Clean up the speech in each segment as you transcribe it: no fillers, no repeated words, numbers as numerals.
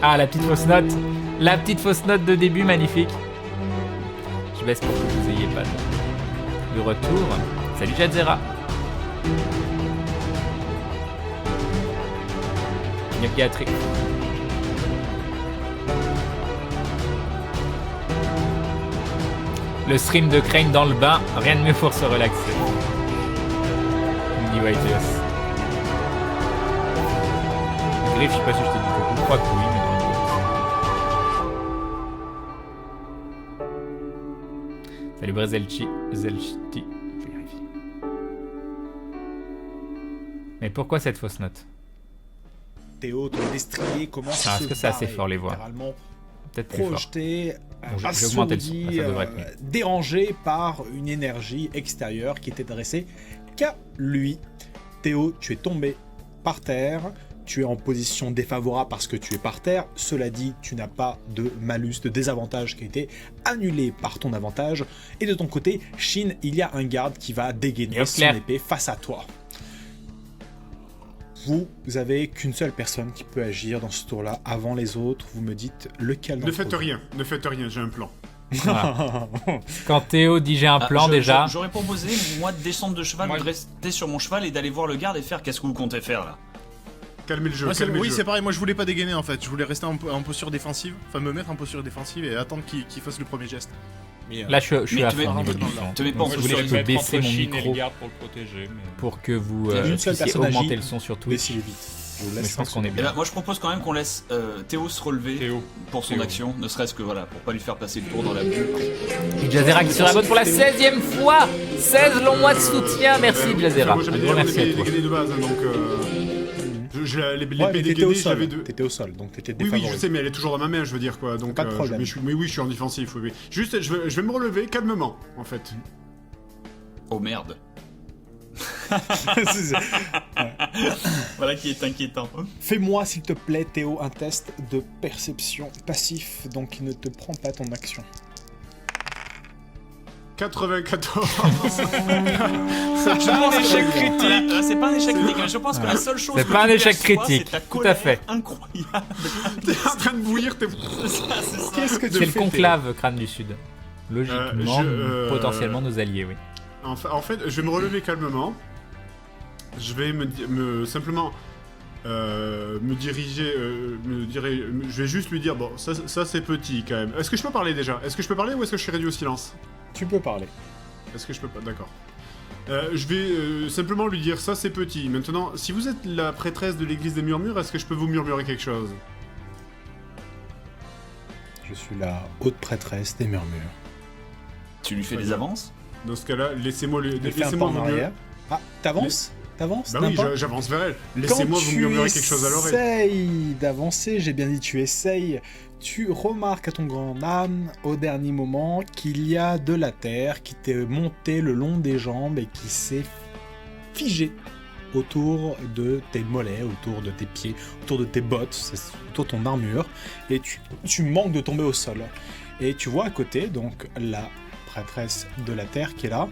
Ah, la petite fausse note. La petite fausse note de début, magnifique. Je baisse pour que vous ayez pas de retour. Salut Jadzera. Yakiatri. Le stream de Crane dans le bain, rien de mieux pour se relaxer. New Ideas. Griff, je sais pas si je t'ai dit coucou, je crois que oui, mais dans le doute. Salut Brezelchi. Zelchti. Je vais vérifier. Mais pourquoi cette fausse note? Théo, ton destrier commence à se est-ce que c'est assez fort les voix? Peut-être plus fort. Projeté, Bon, j'ai augmenté le son, assourdi, ça devrait être mieux. dérangé par une énergie extérieure qui était adressée qu'à lui. Théo, tu es tombé par terre, tu es en position défavorable parce que tu es par terre. Cela dit, tu n'as pas de malus, de désavantage qui a été annulé par ton avantage. Et de ton côté, Shin, il y a un garde qui va dégainer son épée face à toi. Vous avez qu'une seule personne qui peut agir dans ce tour-là avant les autres. Vous me dites lequel d'entre Ne faites vous. rien, j'ai un plan. Voilà. Quand Théo dit j'ai un plan déjà. J'aurais proposé, moi, de descendre de cheval, de rester sur mon cheval et d'aller voir le garde et faire qu'est-ce que vous comptez faire là. Calmez le jeu, Oui, c'est pareil, moi je voulais pas dégainer en fait. Je voulais rester en posture défensive, enfin me mettre en posture défensive et attendre qu'il fasse le premier geste. Mais, là, je suis à fond au niveau du son. Te mets pas en posture. Je peux baisser mon micro pour le protéger, mais... pour que vous une seule puissiez personne augmenter agit. le son sur Twitch. Mais je pense qu'on est bien. Ben, moi je propose quand même qu'on laisse Théo se relever pour son action, ne serait-ce que voilà, pour pas lui faire passer le tour dans la bulle. Jazera qui se rabote pour la 16e fois. 16 longs mois de soutien, merci Jazera. Un gros merci à toi. Dégainé de base, donc l'épée dégainée, j'avais deux. T'étais au sol, donc t'étais Oui, défavorisé. je sais, mais elle est toujours dans ma main, je veux dire quoi. Donc, pas de problème. Mais oui, je suis en défensif. Oui. Juste, je vais me relever calmement, en fait. Oh merde. Voilà qui est inquiétant. Fais-moi, s'il te plaît, Théo, un test de perception passif, donc il ne te prend pas ton action. 94. C'est pas un échec critique. C'est pas un échec critique. Je pense que la seule chose. C'est pas un échec critique. Tout à fait. Incroyable. T'es en train de bouillir. Qu'est-ce que tu C'est fais, le conclave crâne du sud. Logiquement, potentiellement nos alliés, oui. En fait, je vais me relever calmement. Je vais simplement me diriger, je vais juste lui dire, bon, ça c'est petit quand même. Est-ce que je peux parler déjà? Est-ce que je peux parler ou est-ce que je suis réduit au silence? Tu peux parler. Est-ce que je peux pas? D'accord. Je vais simplement lui dire, ça c'est petit. Maintenant, si vous êtes la prêtresse de l'église des murmures, est-ce que je peux vous murmurer quelque chose? Je suis la haute prêtresse des murmures. Tu lui fais des avances? Dans ce cas-là, laissez-moi laissez-moi en arrière. Ah, t'avances? T'avances? Bah oui, j'avance vers elle. Laissez-moi vous murmurer quelque chose à l'oreille. Essaye d'avancer, j'ai bien dit tu essayes. Tu remarques à ton grand âne, au dernier moment, qu'il y a de la terre qui t'est montée le long des jambes et qui s'est figée autour de tes mollets, autour de tes pieds, autour de tes bottes, autour de ton armure, et tu manques de tomber au sol. Et tu vois à côté, donc, la prêtresse de la terre qui est là,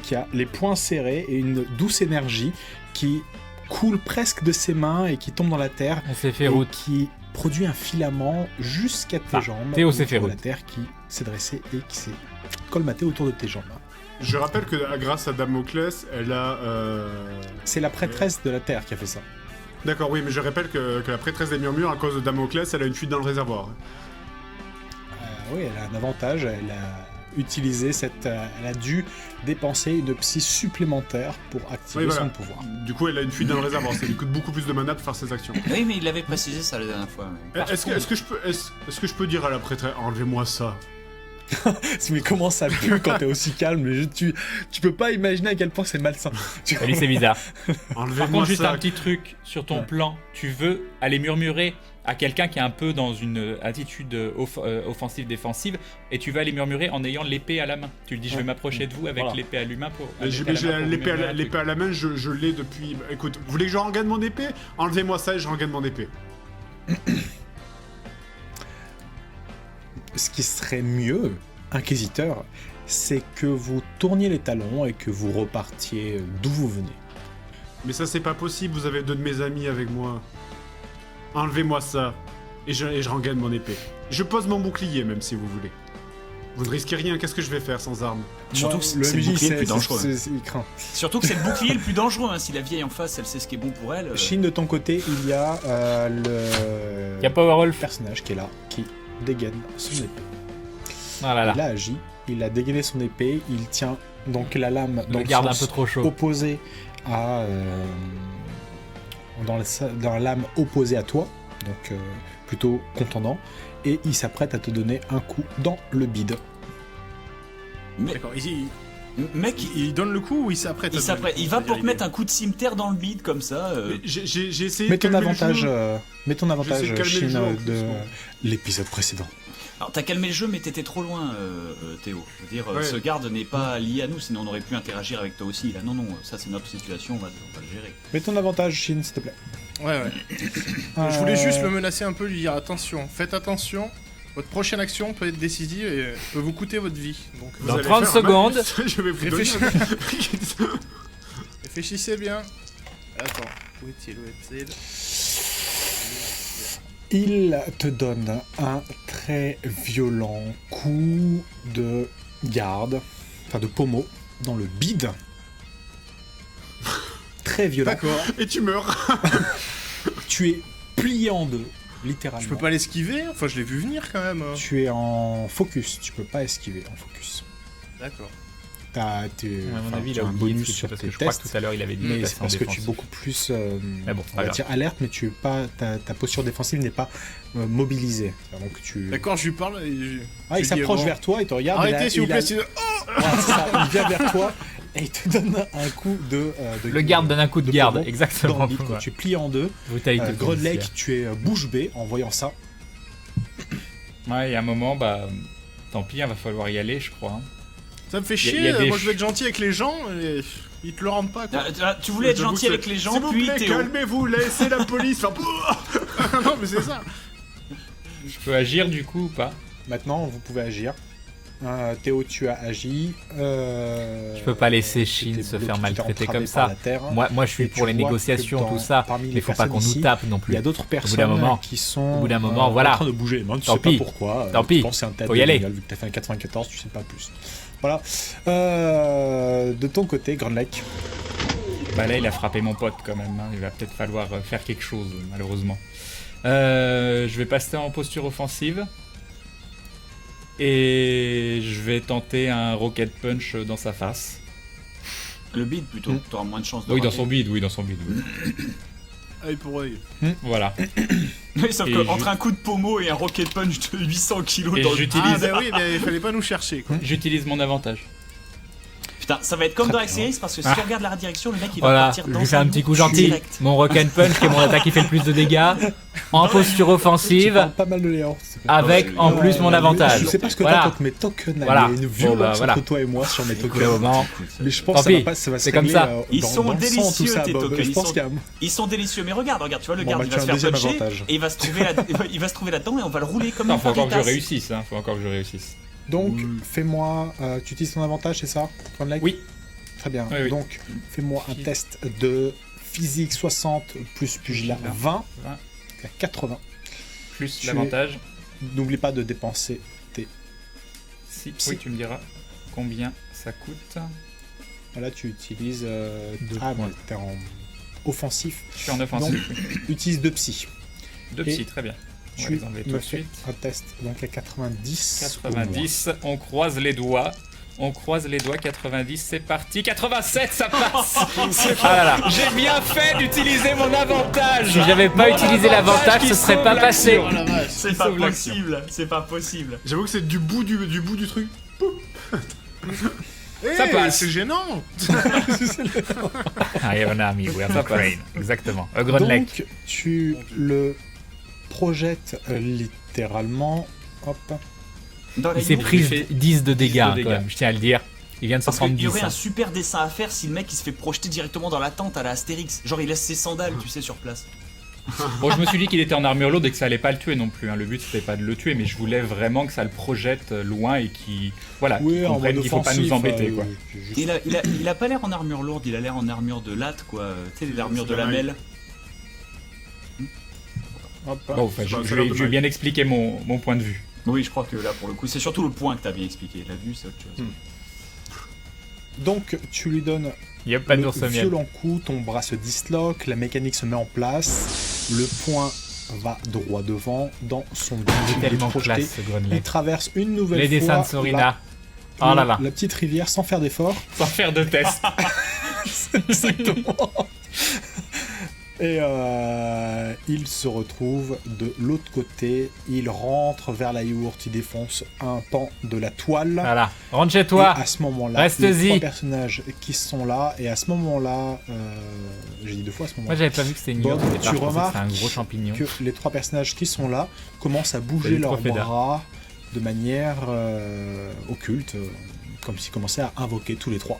qui a les poings serrés et une douce énergie qui coule presque de ses mains et qui tombe dans la terre. On s'est fait et route. qui produit un filament jusqu'à tes jambes. Théo s'est fait autour de route. la terre qui s'est dressée et qui s'est colmatée autour de tes jambes. Je rappelle que grâce à Damoclès, elle a... C'est la prêtresse de la terre qui a fait ça. D'accord, oui, mais je rappelle que la prêtresse des murmures, à cause de Damoclès, elle a une fuite dans le réservoir. Oui, elle a un avantage, elle a utilisé elle a dû dépenser une psy supplémentaire pour activer son pouvoir. Du coup, elle a une fuite dans le réservoir, ça lui coûte beaucoup plus de mana pour faire ses actions. Oui, mais il avait précisé ça la dernière fois. Est-ce que je peux dire à la prêtresse, enlevez-moi ça? Mais comment ça pue quand t'es aussi calme, mais tu peux pas imaginer à quel point c'est malsain. Salut, c'est bizarre. Par contre, juste un petit truc sur ton plan. Tu veux aller murmurer à quelqu'un qui est un peu dans une attitude offensive-défensive, et tu vas aller murmurer en ayant l'épée à la main. Tu lui dis, je vais m'approcher de vous avec l'épée à l'humain pour... L'épée à la main, je l'ai depuis... Écoute, vous voulez que je rengaine mon épée? Enlevez-moi ça et je rengaine mon épée. Ce qui serait mieux, Inquisiteur, c'est que vous tourniez les talons et que vous repartiez d'où vous venez. Mais ça, c'est pas possible, vous avez deux de mes amis avec moi. Enlevez-moi ça. et je rengaine mon épée. Je pose mon bouclier, même si vous voulez. Vous ne risquez rien, qu'est-ce que je vais faire sans arme? Surtout Moi, que c'est le MJ, bouclier le plus dangereux. il craint. Surtout que c'est le bouclier le plus dangereux. Hein. Si la vieille en face, elle sait ce qui est bon pour elle. Chine, de ton côté, il y a Il y a Powerwolf. personnage qui est là, qui dégaine son épée. Ah là là. Il a agi, il a dégainé son épée, il tient donc la lame dans Le le garde un sens peu trop chaud. opposé à... dans la lame opposée à toi, donc plutôt contendant, et il s'apprête à te donner un coup dans le bide. Mais, D'accord. mec, Il donne le coup ou il s'apprête? il va pour te mettre un coup de cimetière dans le bide comme ça. Mais j'ai essayé Mets de ton calmer le avantage, jeu. J'essaie de calmer le Chine, jeu, en de plus, bon. l'épisode précédent. Alors t'as calmé le jeu mais t'étais trop loin Théo. Je veux dire, Ouais. ce garde n'est pas lié à nous, sinon on aurait pu interagir avec toi aussi. Là non, ça c'est notre situation, on va le gérer. Mets ton avantage, Chine, s'il te plaît. Ouais. Je voulais juste le menacer un peu, lui dire attention, faites attention. Votre prochaine action peut être décisive et peut vous coûter votre vie. Donc Vous Dans allez 30 faire un secondes. malus. Je vais vous donner Réfléchis. Réfléchissez bien. Attends, où est-il? Il te donne un très violent coup de garde, enfin de pommeau, dans le bide. Très violent. D'accord. Et tu meurs. Tu es plié en deux, littéralement. Je peux pas l'esquiver? Enfin, je l'ai vu venir quand même. Tu es en focus, tu peux pas esquiver en focus. D'accord. À mon avis, il a un oublié bonus ce truc, sur parce tes que je crois que tests, tout à l'heure il avait dit de mais passer c'est en parce que tu es défense. beaucoup plus, Mais bon, on pas va grave. dire alerte, mais tu es pas, ta posture défensive n'est pas mobilisée. Donc tu... D'accord, je lui parle et je Ah, il je lui dis, s'approche bon, vers toi, il te regarde. Arrêtez s'il vous plaît, c'est- Voilà, c'est ça, il vient vers toi et il te donne un coup de... Le garde donne un coup de garde, pommeau exactement. dans le bide, quoi. Ouais. Tu plies en deux. Brutalité Grodlake, policière. tu es bouche bée en voyant ça. Ouais, il y a un moment, bah. Tant pis, il va falloir y aller, je crois. hein. Ça me fait Y a- chier, y a des moi je veux être gentil avec les gens et ils te le rendent pas quoi. Tu voulais être J'avoue gentil que avec les gens, S'il vous puis plaît, Théo. calmez-vous, laissez la police. Enfin, Non mais c'est ça. Je peux agir du coup ou pas? Maintenant, vous pouvez agir. Théo, tu as agi. Je peux pas laisser Chine se faire maltraiter comme ça. Moi, je suis Et pour tu les vois négociations, que tout ça. parmi Mais les faut pas qu'on personnes nous ici, tape non Il plus. y a d'autres d'un personnes moment- qui sont au bout d'un moment, voilà. en train de bouger. Non, tu Tant sais pis. pas pourquoi. Tant Tu pis. penses que c'est un tête Faut y de aller. gueule, vu que t'as fait un 94, tu sais pas plus. Voilà. De ton côté, Grand Lake. Bah là, il a frappé mon pote quand même. hein. Il va peut-être falloir faire quelque chose, malheureusement. Je vais passer en posture offensive. Et je vais tenter un rocket punch dans sa face. Le bide plutôt, t'auras moins de chances de Oui, dans rater. son bide, oui, dans son bide. Oui. Œil pour œil. Voilà. Oui, sauf Et que entre un coup de pommeau et un rocket punch de 800 kilos Et dans le j'utilise- Ah bah oui, mais il fallait pas nous chercher quoi. J'utilise mon avantage. Putain, ça va être comme dans la série, parce que si tu regardes la direction, le mec il va Voilà, partir je dans lui fais sa un petit loupe coup gentil. direct. Mon rock and punch, qui est mon attaque qui fait le plus de dégâts. En posture Tu offensive, parles pas mal de Léon. avec en plus mon avantage. Je sais pas ce que Voilà. t'as contre mes tokens. là, Voilà. Il y a une Bon, violence bah, voilà. entre toi et moi sur mes Écoute, tokens. au moment, Mais je pense Tant que ça va pis, pas, ça va se c'est comme régler, ça. Ils dans- sont dans le sang, tout délicieux, ça, tes Bob. tokens, Je ils pense sont- qu'il y a... Ils sont délicieux, mais regarde, tu vois le Bon, garde, bah, il tu va as se un faire deuxième puncher, avantage. et il va se trouver là-dedans, et on va le rouler comme Non, une faut encore que je paritas. réussisse. Hein. Faut encore que je réussisse. Donc, fais-moi... tu utilises ton avantage, c'est ça, Grand Lake? Oui. Très bien. Oui, oui. Donc, fais-moi un test de physique 60 plus pugilat 20. 20. À 80. Plus Tu l'avantage. N'oublie pas de dépenser tes... Si. Si. Oui, tu me diras combien ça coûte. Là, tu utilises... Deux Ah, points. mais t'es en offensif. Je suis en offensive. oui. Utilise 2 psy. Deux et psy, très bien. On va Tu les enlever tout me de fais suite. un test. Donc, à 90. au moins. 90, on croise les doigts. On croise les doigts, 90, c'est parti. 87, ça passe. ah là là. J'ai bien fait d'utiliser mon avantage. Si j'avais pas Mon utilisé l'avantage, qui ce serait sauve pas passé. l'action. Oh la vache. C'est Il pas sauve l'action. possible, c'est pas possible. J'avoue que c'est du bout du truc. Ça Eh, passe. c'est gênant. I have an army, we are the crane. Exactement. Grand Lake. Donc, tu le projettes littéralement. Hop. Dans la Il s'est loupe, pris il fait 10 de 10 dégâts, de quand dégâts. même, je tiens à le dire. Il vient de parce qu'il 70. y aurait hein. un super dessin à faire si le mec il se fait projeter directement dans la tente à la Astérix. Genre il laisse ses sandales, tu sais, sur place. Bon, je me suis dit qu'il était en armure lourde et que ça allait pas le tuer non plus. hein. Le but c'était pas de le tuer, mais je voulais vraiment que ça le projette loin et qu'il qu'il comprenne qu'il faut pas nous embêter. Quoi. juste- Il a pas l'air en armure lourde, il a l'air en armure de latte quoi. Tu sais, l'armure de C'est lamelle. Hop. Bon, enfin, je Ça a vais l'air de je vais bien expliquer mon point de vue. Oui, je crois que là, pour le coup, c'est surtout le point que t'as bien expliqué. La vue, c'est autre chose. Donc tu lui donnes Yep, pas le d'ours miel. violent coup, ton bras se disloque, la mécanique se met en place, le point va droit devant dans son but. Il est Il est tellement projeté. classe ce Il Grunley. traverse une nouvelle Les dessins fois de Sorina. Oh là là. la petite rivière sans faire d'effort. Sans faire de test. Exactement. Et il se retrouve de l'autre côté, il rentre vers la yourte, il défonce un pan de la toile. Voilà. Rentre chez Et toi. à ce moment-là, Reste-y. les trois personnages qui sont là, et à ce moment-là, j'ai dit deux fois à ce Moi moment-là, j'avais pas vu que c'était une Bob, yourte au départ, tu je pensais que remarques c'était un gros champignon. que les trois personnages qui sont là commencent à Salut, bouger leurs Trophée d'art. bras de manière occulte, comme s'ils commençaient à invoquer tous les trois.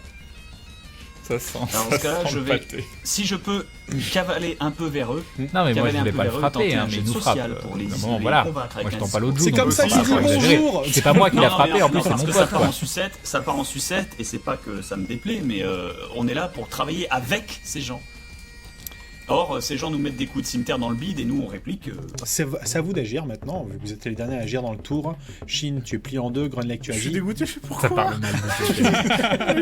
Ça sent. Alors, dans ce cas-là, sent je le vais- pâté. Si je peux cavaler un peu vers eux, Non mais moi je cavaler un voulais peu pas le vers eux, frapper, tenter hein, un mais jet il nous social frappe. pour les Bon, isoler, voilà. convaincre avec Moi je un tends pas l'autre C'est joue. comme donc ça faut pas qu'ils disent exagérer. bonjour. C'est pas moi qui l'a Non, frappé, mais en plus non, c'est parce mon que ça pote part quoi. en sucette, ça part en sucette, et c'est pas que ça me déplaît, mais on est là pour travailler avec ces gens. Or, ces gens nous mettent des coups de cimetière dans le bide et nous on réplique. C'est à vous d'agir maintenant, vu que vous êtes les derniers à agir dans le tour. Shin, tu es plié en deux, Grunley, tu Je suis agis. dégoûté, je sais Ça pourquoi. parle mal.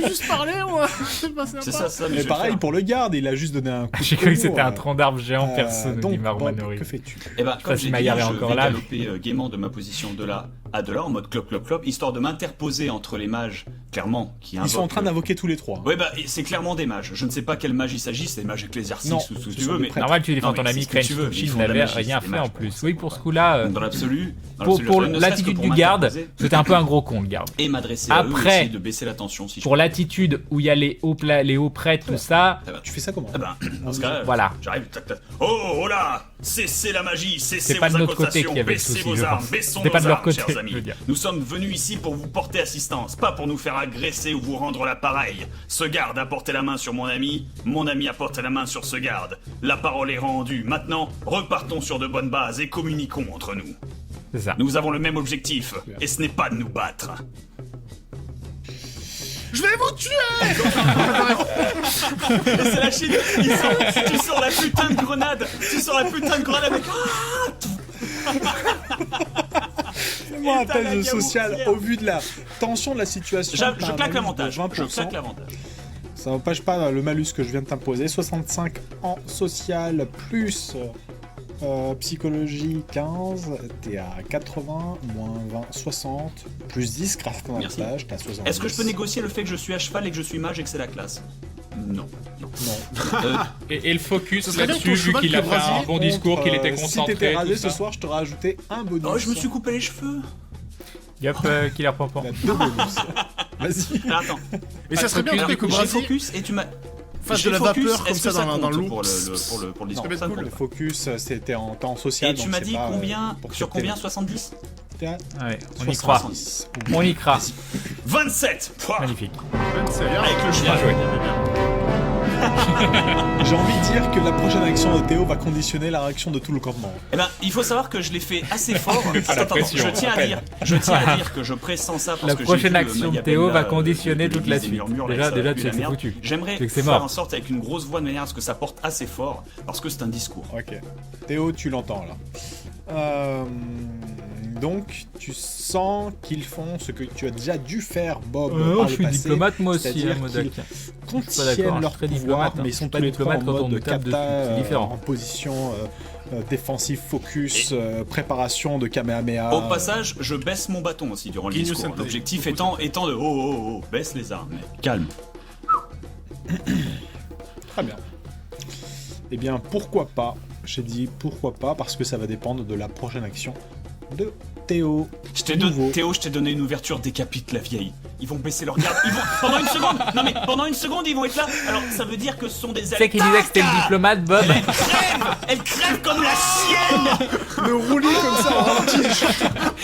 Je juste parler, moi. C'est pas sympa. C'est ça, mais Mais je pareil vais le pour le garde, il a juste donné un coup de J'ai cru que collier, c'était un tronc d'arbre géant perso, nous donc, dit Bob, Marmanori. que fais-tu? faire. Eh ben, comme si j'ai dit, Maillard est je encore vais là. galoper gaiement de ma position de là à de là, en mode clop clop clop, histoire de m'interposer entre les mages, clairement, qui Ils sont en invoquent, train d'invoquer tous les trois. Ouais, bah, c'est clairement des mages. Je ne sais pas quel mage il s'agit, c'est des mages ecclésiastiques Non, ou tout ce que ce tu sont veux, des mais. prêtres. Normal, tu défends Non, ton mais ami c'est ce que tu veux, Crane ils font Shin de la n'avait magie, rien c'est fait des en mages, plus. c'est Oui, pas pour ça. ce coup-là, Dans l'absolu, pour ne serait-ce que l'attitude pour du garde, m'interposer c'était un peu un gros con le garde. et m'adresser à eux, Après, essayer de baisser la tension si je Pour l'attitude où il y a les hauts prêtres, tout ça, Tu fais ça comment? Eh ben, dans ce cas, Voilà. j'arrive, tac, tac. Oh là, cessez la magie, cessez C'est pas vos de notre côté incantations, qu'il y avait le baissez souci, vos je armes, pense. baissons C'était nos pas de leur armes, côté, chers je amis. veux dire. Nous sommes venus ici pour vous porter assistance, pas pour nous faire agresser ou vous rendre l'appareil. Ce garde a porté la main sur mon ami a porté la main sur ce garde. La parole est rendue. Maintenant, repartons sur de bonnes bases et communiquons entre nous. c'est ça. Nous avons le même objectif, et ce n'est pas de nous battre. Je vais vous tuer. Et c'est la Chine, tu sors la putain de grenade, avec... Fais-moi un Et t'as la test social gamourière. au vu de la tension de la situation. Je t'as un claque malus de l'avantage, 20%. je claque l'avantage. Ça n'empêche pas le malus que je viens de t'imposer. 65 en social plus psychologie 15. T'es à 80, moins 20, 60. Plus 10 grâce à ton Merci. avantage. T'es à 70. Est-ce que je peux négocier le fait que je suis à cheval et que je suis mage et que c'est la classe? Non. Non. Et le focus Ce serait bien là-dessus, ton vu cheval qu'il a que fait un Brasier bon discours, qu'il était Si concentré. t'étais rasé tout ce ça. soir, je t'aurais ajouté un bonus. Oh, je me suis coupé les cheveux. Yop, Killer Pompon. Il y a deux bonus. Vas-y. Alors, attends. Mais ça serait bien Alors, que j'ai Brasier focus et tu m'as... fasse J'ai de la focus, vapeur comme est-ce que ça dans compte l'eau. pour le discours. Non, Ça le compte pas. focus, c'était en temps social. Et tu donc m'as c'est dit pas, combien pour sur capter combien? la- 70? T'es à Ouais, on y croit. 70. On y croit. 27. Pouah. Magnifique. Avec le cheval. J'ai envie de dire que la prochaine action de Théo va conditionner la réaction de tout le campement. Eh ben, il faut savoir que je l'ai fait assez fort. pas la pression, je tiens à rappelle. dire, que je pressens ça parce La que prochaine j'ai vu, action de Mayabel, Théo va là, conditionner de toute la l'église des suite. murmures, là, ça Déjà, pue tu sais la que c'est merde. foutu. J'aimerais C'est que c'est faire mort. en sorte avec une grosse voix de manière à ce que ça porte assez fort parce que c'est un discours. Ok. Théo, tu l'entends là. Donc, tu sens qu'ils font ce que tu as déjà dû faire, Bob, par je le suis passé. diplomate moi aussi, c'est-à-dire hein, Modak. qu'ils pas d'accord, contiennent je leur suis très pouvoir, diplomate, hein. mais ils sont Pas tous les trois en diplomate quand on mode me tape kata, dessus, c'est différent. en position défensive, focus, préparation de Kamehameha. Au passage, je baisse mon bâton aussi durant le Guignol discours. Sentai. L'objectif étant de oh, baisse les armes. Calme. Très bien. Eh bien, pourquoi pas? J'ai dit pourquoi pas, parce que ça va dépendre de la prochaine action de Théo. Théo, je t'ai donné une ouverture, décapite la vieille. Ils vont baisser leur garde. Ils vont pendant une seconde, ils vont être là. Alors ça veut dire que ce sont des Tu sais qui disait que c'était le diplomate, Bob? Elle crève comme la chienne. Le roulis comme ça en ralenti. C'est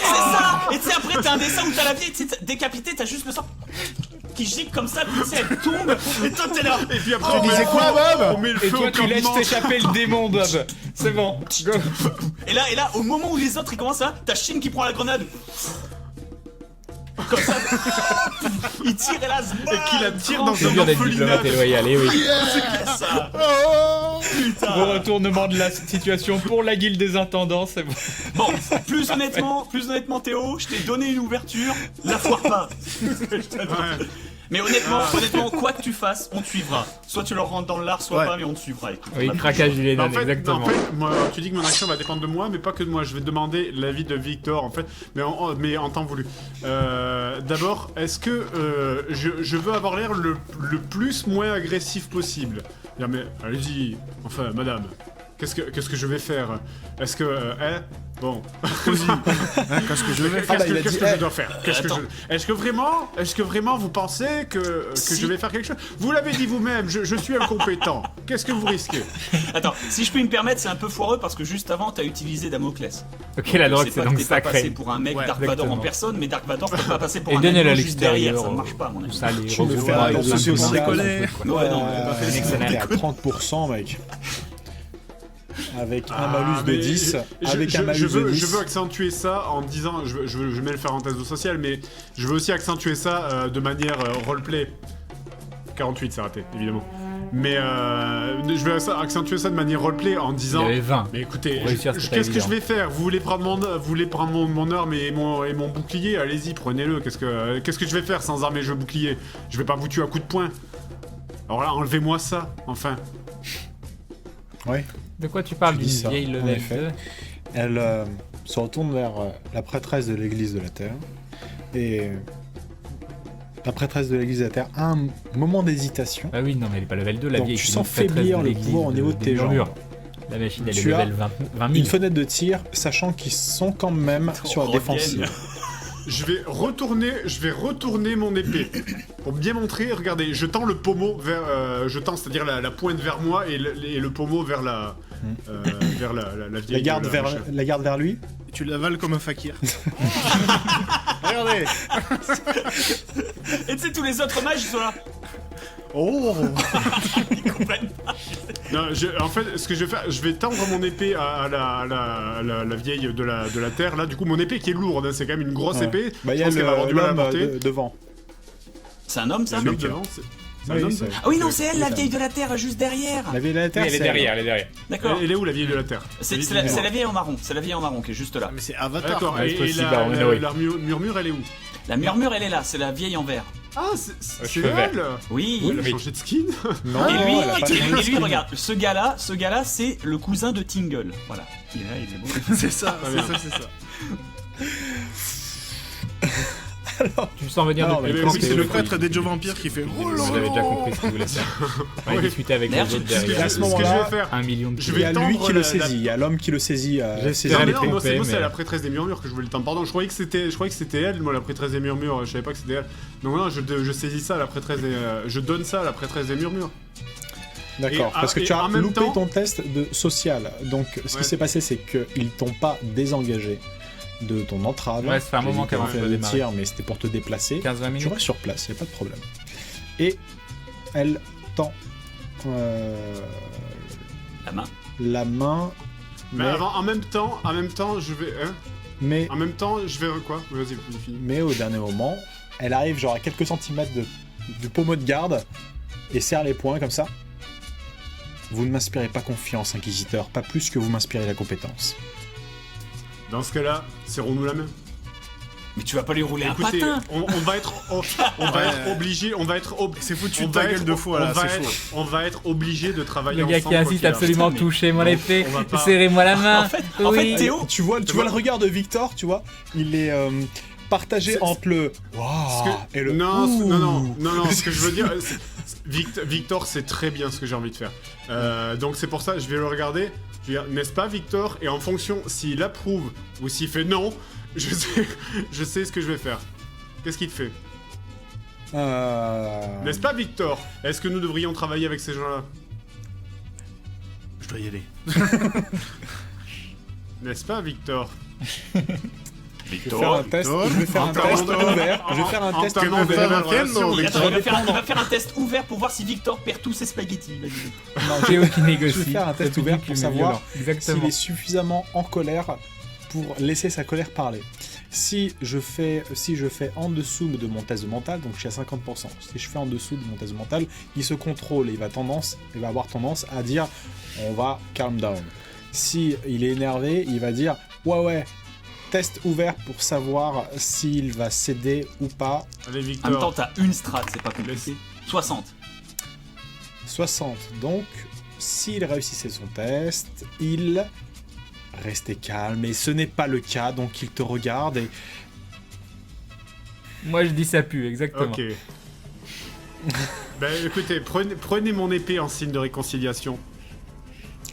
ça. Et tu sais après t'as un dessin où t'as la vieille, tu sais, décapitée, t'as juste le sang qui gicle comme ça, puis tu sais, elle tombe. Et toi t'es là. Et puis après, Tu disais quoi, Bob? on met le Et feu toi, au tu laisses campement. t'échapper le démon, Bob. C'est bon. Go. Et là, au moment où les autres ils commencent à, t'as Shin qui prend la grenade. Comme ça, il tire et là, Et qu'il la tire dans C'est un dur d'être diplomate et loyal, eh oui. ça. Oh Putain. Bon retournement de la situation pour la guilde des intendants, c'est bon. Bon, plus honnêtement, Théo, je t'ai donné une ouverture, la foire pas. Ouais. Mais honnêtement, quoi que tu fasses, on te suivra. Soit tu leur rentres dans l'art, soit Ouais. pas, mais on te suivra. Écoute, Oui, on a- craquage du Lennon, En fait, exactement. moi, tu dis que mon action va dépendre de moi, mais pas que de moi. Je vais demander l'avis de Victor, en fait, mais en temps voulu. D'abord, est-ce que je veux avoir l'air le plus moins agressif possible? Dire, mais allez-y, enfin, madame, qu'est-ce que je vais faire? Est-ce que, bon, Qu'est-ce que je vais faire Ah bah, il a qu'est-ce dit, que je dois faire? Attends. Est-ce que vraiment vous pensez que Si. je vais faire quelque chose? Vous l'avez dit vous-même, je suis incompétent. Qu'est-ce que vous risquez? Attends, si je puis me permettre, c'est un peu foireux parce que juste avant, t'as utilisé Damoclès. Ok, la drogue, c'est pas que donc t'es pas passé sacré. pour un mec Ouais, Dark Vador en exactement. personne, mais Dark Vador peut pas passer pour Et un donnez-le à mec juste derrière, l'extérieur. ça ne marche pas, à mon avis. Ça, les Tu me robots, fais un ils plan ont un social, peu déconner. Ouais, non, Euh, mais pas fait les on est à excellents. 30%, mec. Avec un Ah, malus de mais 10. je Avec un malus de 10. je veux accentuer ça en disant, je mets le faire en test social, mais je veux aussi accentuer ça de manière roleplay. 48, c'est raté, évidemment. Mais je vais accentuer ça de manière roleplay en Il y disant... avait 20. Mais écoutez, Pour réussir, c'est pas qu'est-ce que je évident. vais faire? Vous voulez prendre mon arme et mon bouclier? Allez-y, prenez-le. Qu'est-ce que je vais faire sans arme et bouclier? Je vais pas vous tuer à coups de poing. Alors là, enlevez-moi ça, enfin. Ouais. De quoi tu parles Tu d'une dis ça, vieille en level effet. 2? Elle se retourne vers la prêtresse de l'église de la Terre. Et la prêtresse de l'église de la Terre a un moment d'hésitation. Ah oui, non, mais elle est pas level 2, la Donc vieille. tu c'est sens une prêtresse faiblir de le l'église pouvoir au niveau de tes jambes. murmures. La machine, elle est Tu as level 20 000. Une fenêtre de tir, sachant qu'ils sont quand même sur la Revienne. défensive. Je vais retourner mon épée pour bien montrer. Regardez, je tends le pommeau vers, c'est-à-dire la pointe vers moi et le pommeau vers la vieille. La garde vers lui. Et tu l'avales comme un fakir. Regardez. Et tu sais, tous les autres mages, ils sont là. Oh. Ils comprennent pas. Non, en fait, ce que je vais faire, je vais tendre mon épée à la vieille de la terre. Là, du coup, mon épée qui est lourde, hein, c'est quand même une grosse Ouais. épée. Bah, il y Je a pense qu'elle va avoir du mal à l'homme porter. devant. C'est un homme, ça? Un homme devant, c'est un Oui, homme c'est- Ah oui, non, c'est elle, la vieille de la Terre, juste derrière. La vieille de la Terre, Oui, elle est c'est derrière, elle est derrière. D'accord. Elle est où la vieille de la terre? C'est la vieille en marron, c'est la vieille en marron qui est juste là. Mais c'est Avatar. D'accord. Ouais, Et, c'est et possible, la, alors, la- oui. la murmure, elle est où? La murmure, elle est là, c'est la vieille en vert. Ah, c'est cheveux elle. Oui. Elle a Oui. changé de skin. Non, Et lui, elle a pas changé de et lui, skin. regarde, ce gars-là, c'est le cousin de Tingle. Voilà. Il est là, il est beau. C'est ça, bien. c'est ça. Tu sens venir Alors, depuis mais quand oui, C'est que- le prêtre des Joe Vampires qui fait. Oh Vous avez déjà compris ce qu'il voulait faire. On va Oui. discuter avec les D'ailleurs, autres Ce que derrière. à ce je moment-là, vais faire. 1 million de je Il y a vais lui tendre qui le la- saisit, il y a l'homme qui le saisit. J'espère saisir les Non, l'épée. non, c'est trompés, moi, c'est mais- la prêtresse des murmures que je voulais le temps. Pardon, je croyais que c'était elle, moi, la prêtresse des murmures. Je savais pas que c'était elle. Donc non, je saisis ça, la prêtresse des, je donne ça à la prêtresse des murmures. D'accord, Et- parce que et tu as en même loupé temps- ton test de social. Donc, ce Ouais. qui s'est passé, c'est qu'ils t'ont pas désengagé de ton entrave. Ouais, ça fait un moment J'ai qu'avant fait que je le démarrer. tir, mais c'était pour te déplacer. 15-20 Tu minutes. restes sur place, il a pas de problème. Et elle tend La main. la main, Mais en même temps, je vais, hein, mais, en même temps, je vais quoi? Vas-y, finis. mais au dernier moment, elle arrive genre à quelques centimètres du pommeau de garde et serre les poings comme ça. Vous ne m'inspirez pas confiance, Inquisiteur, pas plus que vous m'inspirez la compétence. Dans ce cas-là, serrons-nous la main. Mais tu vas pas lui rouler Écoutez, un patin. on va être obligé, C'est foutu on de ta va gueule être- de fou, là, on va c'est être- fou. on va être obligé de travailler Le ensemble. gars qui insiste quoi qu'il absolument arrive. toucher mon Non, épée. on va pas- Serrez-moi la main. En fait, Oui. Théo, Tu vois le regard de Victor, tu vois, il est partagé C'est- entre le Ce waouh que- et le non, ouh. non, ce que je veux dire, Victor sait très bien ce que j'ai envie de faire. Donc c'est pour ça, je vais le regarder. Je vais dire, n'est-ce pas, Victor? Et en fonction, s'il approuve ou s'il fait non, je sais ce que je vais faire. Qu'est-ce qu'il te fait? N'est-ce pas, Victor? Est-ce que nous devrions travailler avec ces gens-là? Je dois y aller. N'est-ce pas, Victor? Je vais faire un test, Victor, je vais faire un Victor, test Victor, ouvert. Je vais faire un en test termes de ouvert. relation, Attends, Victor. il va faire un test ouvert pour voir si Victor perd tous ses spaghettis. Vas-y. Théo qui négocie. Je vais faire un test Depuis ouvert qu'il pour est savoir violent. Exactement. s'il est suffisamment en colère pour laisser sa colère parler. Si je fais en dessous de mon test de mental, donc je suis à 50%. Si je fais en dessous de mon test de mental, il se contrôle et il va avoir tendance à dire on va calm down. Si il est énervé, il va dire ouais, test ouvert pour savoir s'il va céder ou pas. Allez, En même Victor. temps, t'as une strat, c'est pas compliqué. 60. 60. Donc, s'il réussissait son test, il restait calme. Et ce n'est pas le cas, donc il te regarde et... Moi je dis ça pue, exactement. Ok. Ben écoutez, prenez mon épée en signe de réconciliation.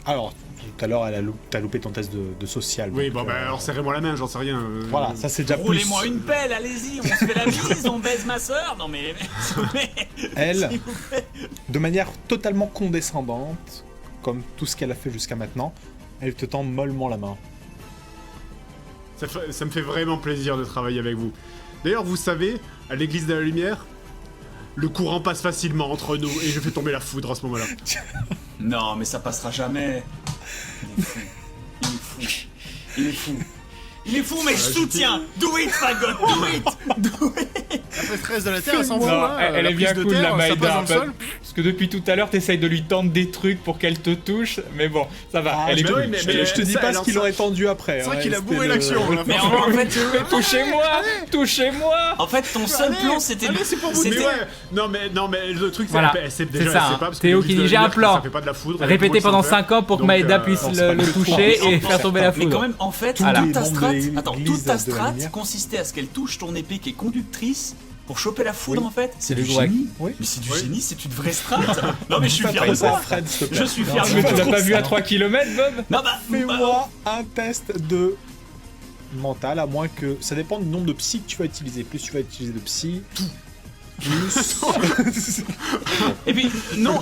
Alors, tout à l'heure, t'as loupé ton test de social. Oui, donc, bon, ben alors serrez-moi la main, j'en sais rien. Voilà, ça c'est déjà plus... Roulez-moi une pelle, allez-y, on se fait la bise, on baise ma sœur. Non mais... Elle, s'il vous plaît. de manière totalement condescendante, comme tout ce qu'elle a fait jusqu'à maintenant, elle te tend mollement la main. Ça me fait vraiment plaisir de travailler avec vous. D'ailleurs, vous savez, à l'église de la lumière, le courant passe facilement entre nous et je fais tomber la foudre à ce moment-là. Non, mais ça passera jamais. Il est fou. Il est fou. Il est fou. Il est fou, mais je soutiens. Do it, Fagot, do it. Do it. La maîtresse de la Terre, elle s'en fout. Non, hein, elle la est bien prise de cool, terre, la ça Maïda. passe dans le sol. Parce que depuis tout à l'heure, t'essayes de lui tendre des trucs pour qu'elle te touche, mais bon, ça va, elle est mais cool. oui, mais- Je te dis ça, pas elle ce en qu'il sort- aurait tendu après. C'est vrai hein, qu'il a c'était bourré le- l'action. là, Mais franchement. en fait, Touchez-moi, touchez-moi. en fait, ton seul Allez, plan, c'était... allez, c'est pour vous. Mais c'était- ouais, non mais le truc c'est Voilà. c'est C'est déjà ça, elle sait hein. pas parce que Théo l'église qui de dit, la j'ai un lumière, plan. ça fait pas de la foudre. elle Répété pourrait pendant s'en faire. 5 ans pour que Donc, Maïda puisse non, c'est pas le que toucher toi. et faire tomber la Mais foudre. quand même, en fait, Tous toute les ta membres strat, de l'église toute ta de la strat lumière. consistait à ce qu'elle touche ton épée qui est conductrice pour choper la foudre Oui. en fait. C'est C'est du du grec. génie. Oui. Mais c'est du Oui. génie, c'est une vraie strat. Non mais je suis Pas fier trop de ça, toi. Fred, s'il te plaît. Je suis fier Mais de tu toi. l'as pas vu à 3 km, Bob? Non bah, Fais-moi un test de mental, à moins que... Ça dépend du nombre de psy que tu vas utiliser. Plus tu vas utiliser de psy, plus... Et puis, non,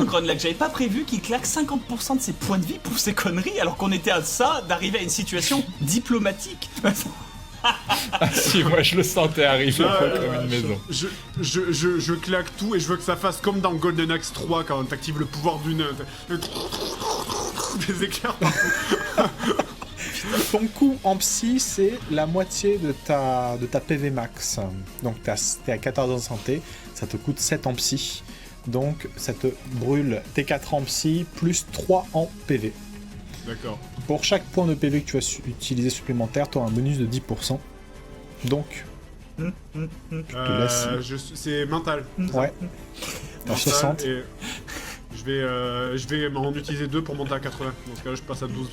Grunlack, j'avais pas prévu qu'il claque 50% de ses points de vie pour ses conneries, alors qu'on était à ça d'arriver à une situation diplomatique. Ah si, moi je le sentais arriver Ouais, comme une maison. Je claque tout et je veux que ça fasse comme dans Golden Axe 3 quand t'actives le pouvoir d'une... Des éclairs partout. Ton coup en psy, c'est la moitié de ta PV max. Donc t'es à 14 en santé, ça te coûte 7 en psy. Donc ça te brûle tes 4 en psy plus 3 en PV. D'accord. Pour chaque point de PV que tu vas utiliser supplémentaire, tu auras un bonus de 10%. Donc, laisse. C'est mental. ouais. À 60. Et je vais m'en utiliser 2 pour monter à 80. Dans ce cas-là, je passe à 12.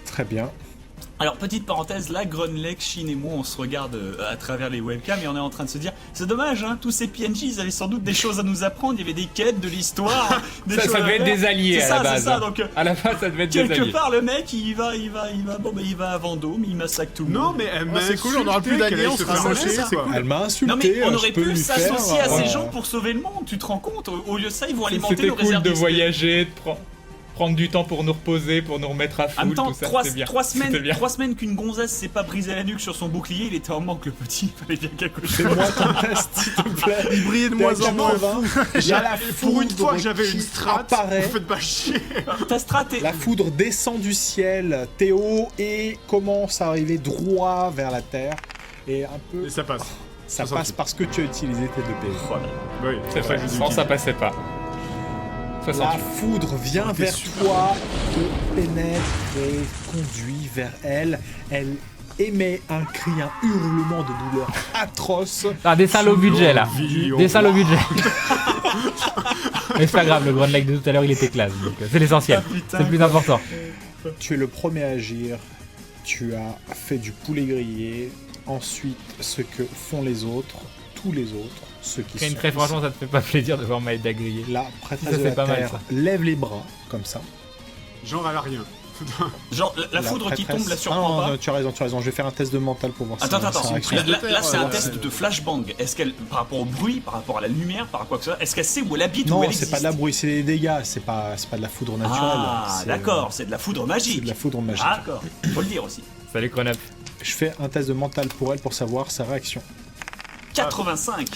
Très bien. Alors, petite parenthèse, là, Grunlack, Shin et moi, on se regarde à travers les webcams et on est en train de se dire, c'est dommage, hein, tous ces PNJ, ils avaient sans doute des choses à nous apprendre, il y avait des quêtes, de l'histoire, des Ça choses à devait être faire. des alliés C'est à ça, la base. c'est ça, hein. donc... À la fin, ça devait être des Quelque alliés. part, le mec, il va à Vendôme, il massacre tout le Non, monde. mais elle m'a c'est cool, on aura insulté plus qu'elle d'alliés, allait on se sera faire lâchés, lâcher, ça. quoi. Elle m'a insulté. Non mais on je aurait peux pu lui s'associer faire, à ces gens pour sauver le monde, tu te rends compte? Au lieu de ça, ils vont alimenter C'était nos cool réserves de d'XP. voyager, de prendre du temps pour nous reposer, pour nous remettre à En full, même temps, tout ça, 3 c'était bien. semaines, C'était bien. 3 semaines qu'une gonzesse s'est pas brisé la nuque sur son bouclier, il était en manque le petit, il fallait bien quelque chose. Fais-moi ton test, s'il te plaît. Il brillait de T'es à moins en moins. 80. Il y a la Pour une foudre fois que j'avais qui une strat, apparaît. vous faites pas chier. Ta strat est... La foudre descend du ciel, Théo, et commence à arriver droit vers la terre. Et un peu, Et ça passe. ça 68. passe parce que tu as utilisé tes 2 PV. Oh là là. Oui, C'est ça, vrai, je sans dis. ça passait pas. La 68. foudre vient été vers super. toi, te pénètre et conduit vers elle. Elle émet un cri, un hurlement de douleur atroce. Ah, des salles au budget là. Vie au Des salles au roi. budget. Mais c'est pas grave, le Grand Lake de tout à l'heure il était classe, donc c'est l'essentiel. putain, C'est le plus important. Tu es le premier à agir. Tu as fait du poulet grillé. Ensuite, ce que font les autres, tous les autres, ceux qui sont Très ici. franchement, ça te fait pas plaisir de voir Maïda griller. La prêtresse Ça, de c'est la pas mal, terre ça. lève les bras, comme ça. Genre, elle a rien. Genre, la foudre qui prêtresse- tombe la Ah surprend non, pas. non, tu as raison. Je vais faire un test de mental pour voir Attends, sa attends, réaction. là c'est un ouais, test de flashbang. Est-ce qu'elle, par rapport au bruit, par rapport à la lumière, par rapport à quoi que ce soit, est-ce qu'elle sait où elle habite, où Non, elle c'est existe? pas de la bruit, c'est des dégâts, c'est pas de la foudre naturelle. Ah, c'est- d'accord, c'est de la foudre C'est magique. de la foudre magique. D'accord, faut le dire aussi. Salut Cronap. Je fais un test de mental pour elle pour savoir sa réaction. 85.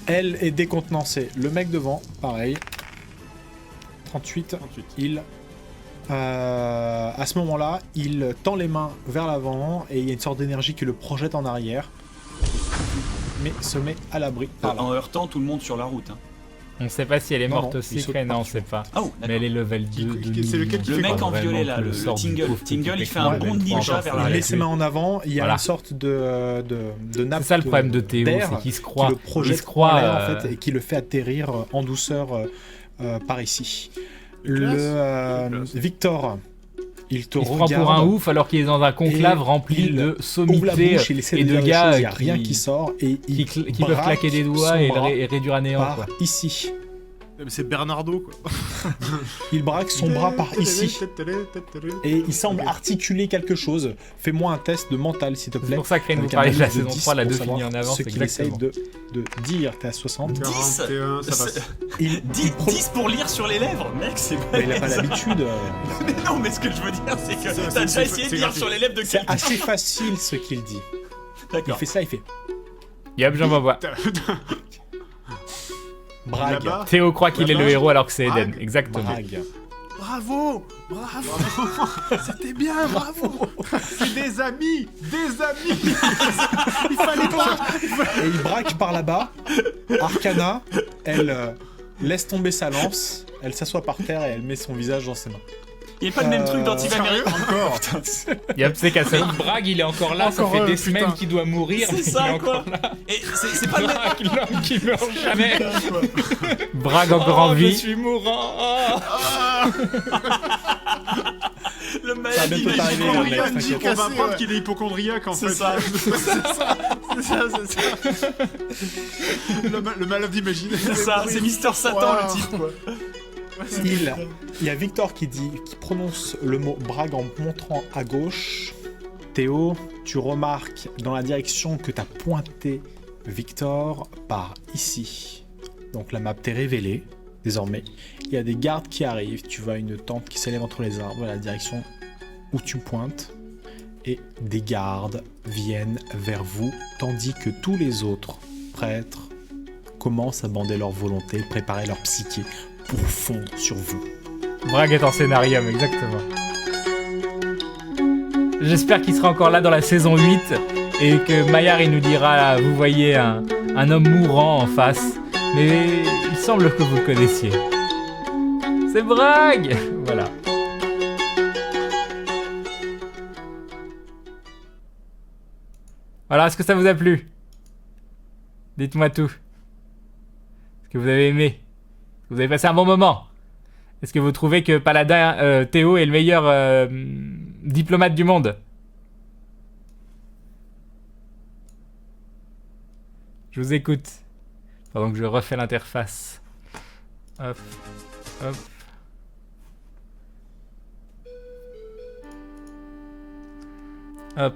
Elle est décontenancée. Le mec devant, pareil. 38, 38. il À ce moment-là, il tend les mains vers l'avant et il y a une sorte d'énergie qui le projette en arrière, mais se met à l'abri. En heurtant tout le monde sur la route. Hein. On sait pas si elle est Non, morte non, aussi, il saute Crane, non, on par-dessus. sait pas. Oh, Mais d'accord. elle est level 2. C'est lequel qui Le fait mec quoi en violet là, le Tingle, il fait un Ouais, bond de mais ninja vers Il l'arrière. met ses mains en avant, il y a Voilà. une sorte de nappe C'est ça le problème de Théo, d'air c'est qu'il se qui croit. le projette il se croit, en l'air, en fait, et qui le fait atterrir en douceur par ici. Victor, il te il se prend regarde, pour un ouf alors qu'il est dans un conclave et rempli il de ouvre la sommités bouche, il essaie et de de dire des gars choses, il n'y a rien qui sort et il qui peuvent claquer des doigts son et bras réduire à néant. par Quoi. ici. Mais c'est Bernardo, quoi. Il braque son bras par ici et il semble articuler quelque chose. Fais-moi un test de mental, s'il te C'est plaît. pour ça que Crane vous Avec un parlait de la bonus saison 10 3, la pour 2 savoir finie en avance, ce qu'il essaye exactement. de dire. T'es à 60. 41, ça passe. Il 10 pour lire sur les lèvres, mec, c'est pas. Mais il a pas l'habitude. Mais non, mais ce que je veux dire, c'est que C'est- t'as c'est- déjà c'est- essayé de c'est lire gratuit. sur les lèvres de C'est quelqu'un. assez facile ce qu'il dit. Il D'accord. fait ça, il fait Yep, j'en vois. brague. Là-bas, Théo croit qu'il est le Là-bas, héros alors que c'est Eden, Brague. exactement. Brague. Bravo, c'était bien, bravo. c'est des amis. Il fallait pas. Et il braque par là-bas. Arcana, elle laisse tomber sa lance. Elle s'assoit par terre et elle met son visage dans ses mains. Il n'y a pas le même truc dans Team Sérieux America. Encore. Yep, c'est cassé. Donc Bragg, il est encore là, ça Encore fait un, des putain. semaines qu'il doit mourir, mais C'est il est ça, encore quoi. là. Et c'est pas le même. Bragg, l'homme qui meurt jamais. Brague encore en Oh, je vie. suis mourant. Oh. Le Ça va maladie bientôt t'arriver, magique. Alex, On t'inquiète. va cassé, apprendre ouais. qu'il est hypochondriaque en C'est fait. ça. Le malade imaginaire. C'est ça, c'est Mister Satan Wow. le type, quoi. Il y a Victor qui prononce le mot brague en montrant à gauche. Théo, tu remarques dans la direction que t'as pointé Victor par ici. Donc la map t'est révélée, désormais. Il y a des gardes qui arrivent, tu vois une tente qui s'élève entre les arbres, à la direction où tu pointes. Et des gardes viennent vers vous, tandis que tous les autres prêtres commencent à bander leur volonté, préparer leur psyché pour fondre sur vous. Brague est en scénarium, exactement. J'espère qu'il sera encore là dans la saison 8 et que Maillard il nous dira vous voyez un homme mourant en face, mais il semble que vous le connaissiez. C'est Brague. Voilà. Voilà, est-ce que ça vous a plu? Dites-moi tout. Est-ce que vous avez aimé? Est-ce que vous avez passé un bon moment? Est-ce que vous trouvez que Paladin Théo est le meilleur diplomate du monde? Je vous écoute. Pendant que je refais l'interface. Hop. Hop. Hop.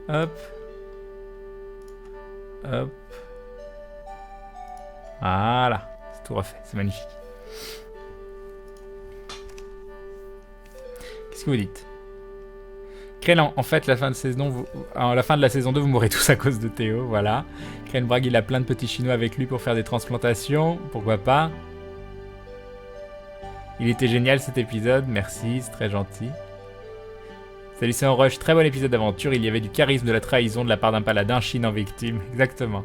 Hop. Hop. Voilà. C'est tout refait. C'est magnifique. Qu'est-ce que vous dites? Crane, en fait, la fin de la saison 2, vous mourrez tous à cause de Théo, voilà. Crane Brague, il a plein de petits chinois avec lui pour faire des transplantations, pourquoi pas. Il était génial cet épisode, merci, c'est très gentil. Salut, c'est un rush, très bon épisode d'aventure, il y avait du charisme, de la trahison de la part d'un paladin, Chine en victime, exactement.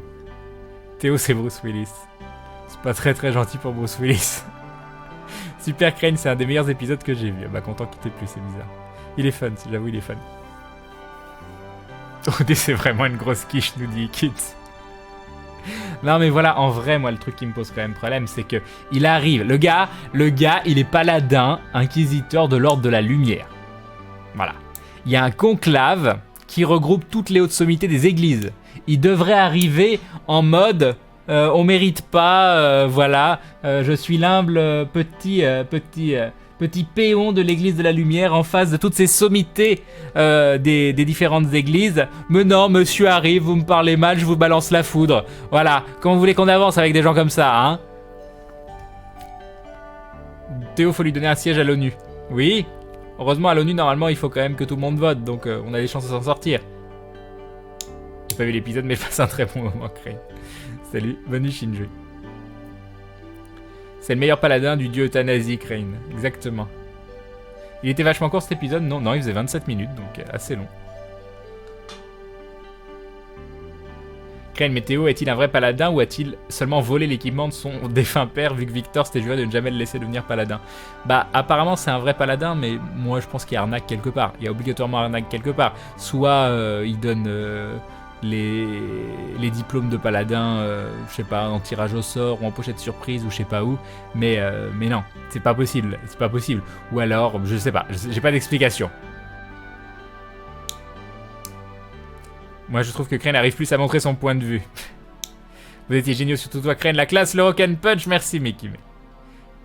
Théo, c'est Bruce Willis. C'est pas très très gentil pour Bruce Willis. Super Crane, c'est un des meilleurs épisodes que j'ai vu. Bah content qu'il t'ait plu, c'est bizarre. Il est fun, j'avoue, il est fun. OD, c'est vraiment une grosse quiche, nous dit Kit. Non mais voilà, en vrai, moi, le truc qui me pose quand même problème, c'est que il arrive, le gars, il est paladin, inquisiteur de l'ordre de la lumière. Voilà. Il y a un conclave qui regroupe toutes les hautes sommités des églises. Il devrait arriver en mode... on mérite pas, voilà, je suis l'humble petit péon de l'église de la lumière en face de toutes ces sommités des différentes églises. Mais non, monsieur arrive, vous me parlez mal, je vous balance la foudre. Voilà, comment vous voulez qu'on avance avec des gens comme ça, hein? Théo, faut lui donner un siège à l'ONU. Oui, heureusement à l'ONU, normalement, il faut quand même que tout le monde vote, donc on a des chances de s'en sortir. J'ai pas vu l'épisode, mais je passe un très bon moment, Crane. Salut, bonne nuit Shinju. C'est le meilleur paladin du dieu euthanasie, Crane. Exactement. Il était vachement court cet épisode. Non, il faisait 27 minutes, donc assez long. Crane Météo est-il un vrai paladin ou a-t-il seulement volé l'équipement de son défunt père vu que Victor s'était juré de ne jamais le laisser devenir paladin? Bah apparemment c'est un vrai paladin, mais moi je pense qu'il y a arnaque quelque part. Il y a obligatoirement arnaque quelque part. Soit il donne les diplômes de paladin, je sais pas, en tirage au sort ou en pochette surprise ou je sais pas où, mais non, c'est pas possible, Ou alors, je sais pas, j'ai pas d'explication. Moi, je trouve que Crane n'arrive plus à montrer son point de vue. Vous étiez géniaux, surtout toi, Crane. La classe, le rock and punch, merci, Mickey.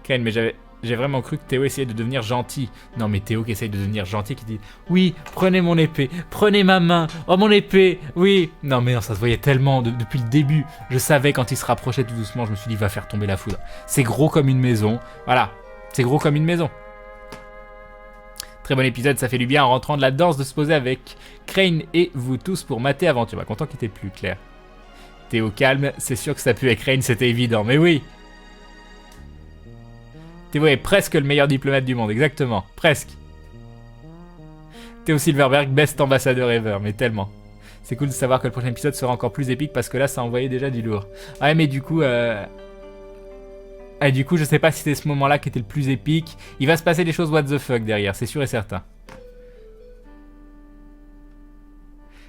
Crane, mais j'ai vraiment cru que Théo essayait de devenir gentil. Non, mais Théo qui essaye de devenir gentil, qui dit « Oui, prenez mon épée, prenez ma main, oh mon épée, oui !» Non, mais non, ça se voyait tellement depuis le début. Je savais quand il se rapprochait tout doucement, je me suis dit « Va faire tomber la foudre. » C'est gros comme une maison. Voilà, c'est gros comme une maison. Très bon épisode, ça fait du bien en rentrant de la danse de se poser avec Crane et vous tous pour mater aventure. Bah, content qu'il était plus clair. Théo calme, c'est sûr que ça pue avec Crane, c'était évident, mais oui. Théo est presque le meilleur diplomate du monde, exactement, presque. Théo Silverberg, best ambassadeur ever, mais tellement. C'est cool de savoir que le prochain épisode sera encore plus épique parce que là ça envoyait déjà du lourd. Ah ouais, mais du coup... je sais pas si c'est ce moment-là qui était le plus épique. Il va se passer des choses what the fuck derrière, c'est sûr et certain.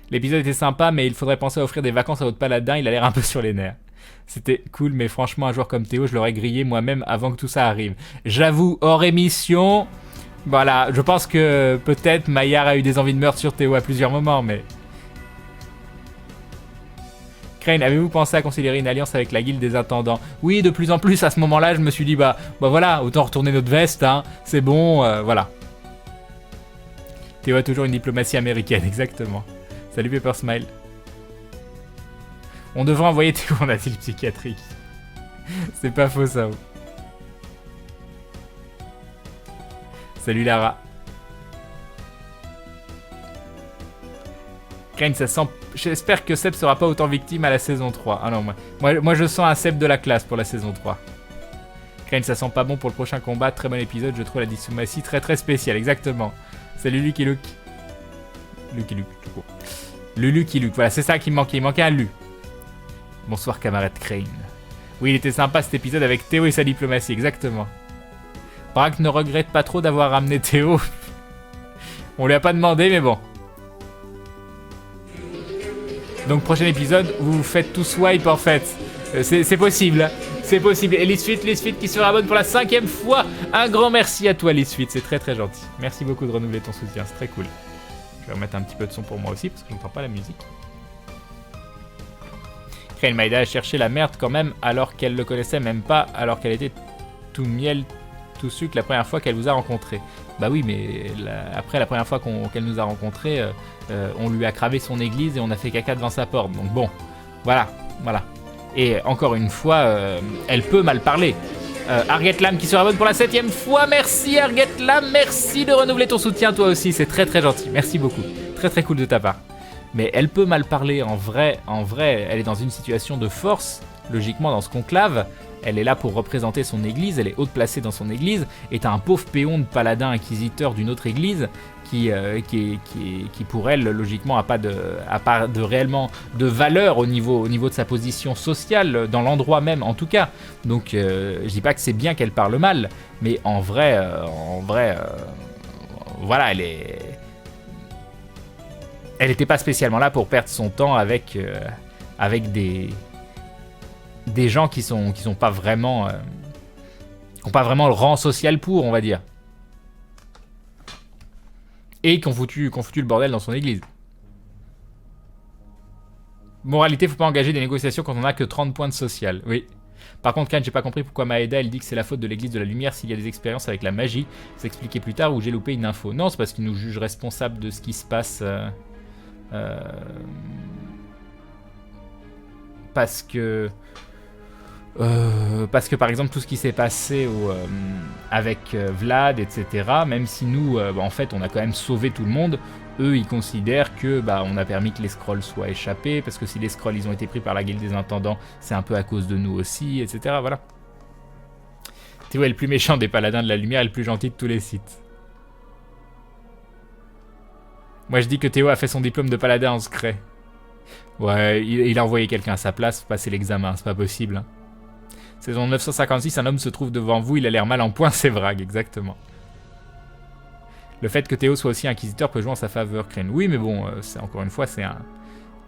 L'épisode était sympa, mais il faudrait penser à offrir des vacances à votre paladin, il a l'air un peu sur les nerfs. C'était cool, mais franchement, un joueur comme Théo, je l'aurais grillé moi-même avant que tout ça arrive. J'avoue, hors émission, voilà, je pense que peut-être Maillard a eu des envies de meurtre sur Théo à plusieurs moments, mais... Crane, avez-vous pensé à considérer une alliance avec la guilde des intendants? Oui, de plus en plus, à ce moment-là, je me suis dit, bah voilà, autant retourner notre veste, hein, c'est bon, voilà. Théo a toujours une diplomatie américaine, exactement. Salut Pepper Smile. On devrait envoyer Théo en asile psychiatrique. C'est pas faux ça. Salut Lara. Crane, ça sent... J'espère que Seb sera pas autant victime à la saison 3. Ah non, moi je sens un Seb de la classe pour la saison 3. Crane, ça sent pas bon pour le prochain combat. Très bon épisode, je trouve la diplomatie très très spéciale, exactement. Salut Lucky Luke. Lucky Luke, tout court. Le Lucky Luke, voilà, c'est ça qui me manquait. Il manquait un Lu. Bonsoir camarade Crane. Oui, il était sympa cet épisode avec Théo et sa diplomatie, exactement. Braque ne regrette pas trop d'avoir ramené Théo. On lui a pas demandé, mais bon. Donc prochain épisode, vous faites tout swipe en fait. C'est possible. C'est possible. Et Lisfit qui se rabonne pour la 5e fois. Un grand merci à toi Lisfit, c'est très très gentil. Merci beaucoup de renouveler ton soutien, c'est très cool. Je vais remettre un petit peu de son pour moi aussi parce que je n'entends pas la musique. Crane Maïda a cherché la merde quand même alors qu'elle le connaissait même pas, alors qu'elle était tout miel, tout sucre la première fois qu'elle vous a rencontré. Bah oui, mais après la première fois qu'elle nous a rencontrés, on lui a cravé son église et on a fait caca devant sa porte. Donc bon, voilà. Et encore une fois, elle peut mal parler. Arget Lam qui se rabonne pour la 7e fois. Merci Arget Lam, merci de renouveler ton soutien toi aussi, c'est très très gentil. Merci beaucoup, très très cool de ta part. Mais elle peut mal parler en vrai, elle est dans une situation de force, logiquement dans ce conclave. Elle est là pour représenter son église, elle est haute placée dans son église, et t'as un pauvre péon de paladin inquisiteur d'une autre église qui pour elle, logiquement, a pas de réellement de valeur au niveau de sa position sociale, dans l'endroit même en tout cas. Donc je dis pas que c'est bien qu'elle parle mal, mais en vrai, voilà, elle était pas spécialement là pour perdre son temps avec des gens qui sont pas vraiment qui ont pas vraiment le rang social pour, on va dire, et qui ont foutu le bordel dans son église. Moralité, faut pas engager des négociations quand on a que 30 points de social. Oui. Par contre, Khan, j'ai pas compris pourquoi Maeda elle dit que c'est la faute de l'église de la lumière s'il y a des expériences avec la magie. C'est expliqué plus tard ou j'ai loupé une info. Non, c'est parce qu'ils nous jugent responsables de ce qui se passe. Parce que par exemple tout ce qui s'est passé avec Vlad, etc., même si nous en fait on a quand même sauvé tout le monde, eux ils considèrent que on a permis que les scrolls soient échappés, parce que si les scrolls ils ont été pris par la guilde des intendants, c'est un peu à cause de nous aussi, etc. Voilà. Théo est le plus méchant des paladins de la lumière et le plus gentil de tous les sites. Moi je dis que Théo a fait son diplôme de paladin en secret. Ouais, il a envoyé quelqu'un à sa place passer l'examen, c'est pas possible. Hein. Saison 956, un homme se trouve devant vous, il a l'air mal en point, c'est Vrag, exactement. Le fait que Théo soit aussi inquisiteur peut jouer en sa faveur, Crane. Oui, mais bon, c'est, encore une fois, c'est un...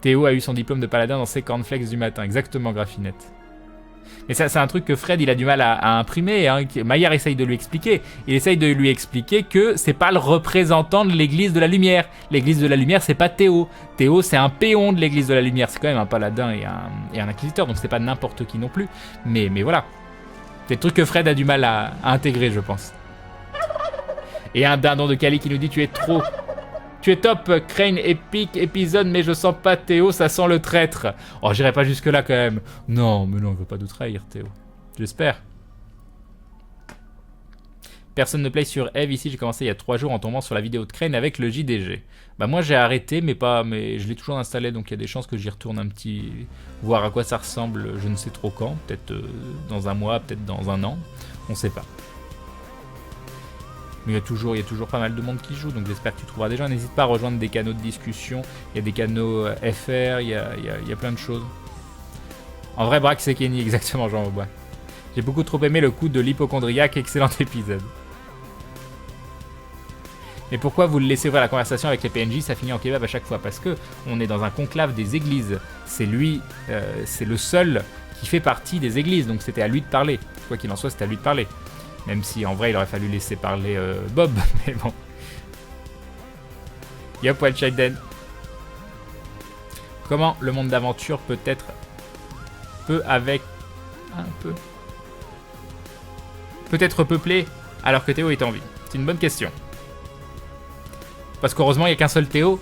Théo a eu son diplôme de paladin dans ses cornflakes du matin, exactement, Graffinette. Mais ça, c'est un truc que Fred, il a du mal à imprimer. Hein. Maillard essaye de lui expliquer. Il essaye de lui expliquer que c'est pas le représentant de l'Église de la Lumière. L'Église de la Lumière, c'est pas Théo. Théo, c'est un péon de l'Église de la Lumière. C'est quand même un paladin et un inquisiteur, donc c'est pas n'importe qui non plus. Mais voilà. C'est le truc que Fred a du mal à intégrer, je pense. Et un dindon de Kali qui nous dit « Tu es trop... Tu es top, Crane, épique épisode, mais je sens pas Théo, ça sent le traître. » Oh, j'irai pas jusque là quand même. Non, mais non, il veut pas nous trahir, Théo. J'espère. Personne ne play sur Eve ici, j'ai commencé il y a 3 jours en tombant sur la vidéo de Crane avec le JDG. Bah moi j'ai arrêté, mais je l'ai toujours installé, donc il y a des chances que j'y retourne un petit... voir à quoi ça ressemble, je ne sais trop quand. Peut-être dans un mois, peut-être dans un an. On sait pas. Mais il y a toujours pas mal de monde qui joue, donc j'espère que tu trouveras des gens. N'hésite pas à rejoindre des canaux de discussion. Il y a des canaux FR, il y a plein de choses. En vrai, Braque, c'est Kenny, exactement, Jean Aubois. J'ai beaucoup trop aimé le coup de l'hypochondriaque, excellent épisode. Mais pourquoi vous le laissez ouvrir la conversation avec les PNJ, ça finit en kebab à chaque fois? Parce que on est dans un conclave des églises. C'est lui, c'est le seul qui fait partie des églises, donc c'était à lui de parler. Quoi qu'il en soit, c'était à lui de parler. Même si en vrai il aurait fallu laisser parler Bob, mais bon. Yop, Wild Chiden. Comment le monde d'aventure peut être avec un peu peut-être peuplé alors que Théo est en vie? C'est une bonne question. Parce qu'heureusement il n'y a qu'un seul Théo.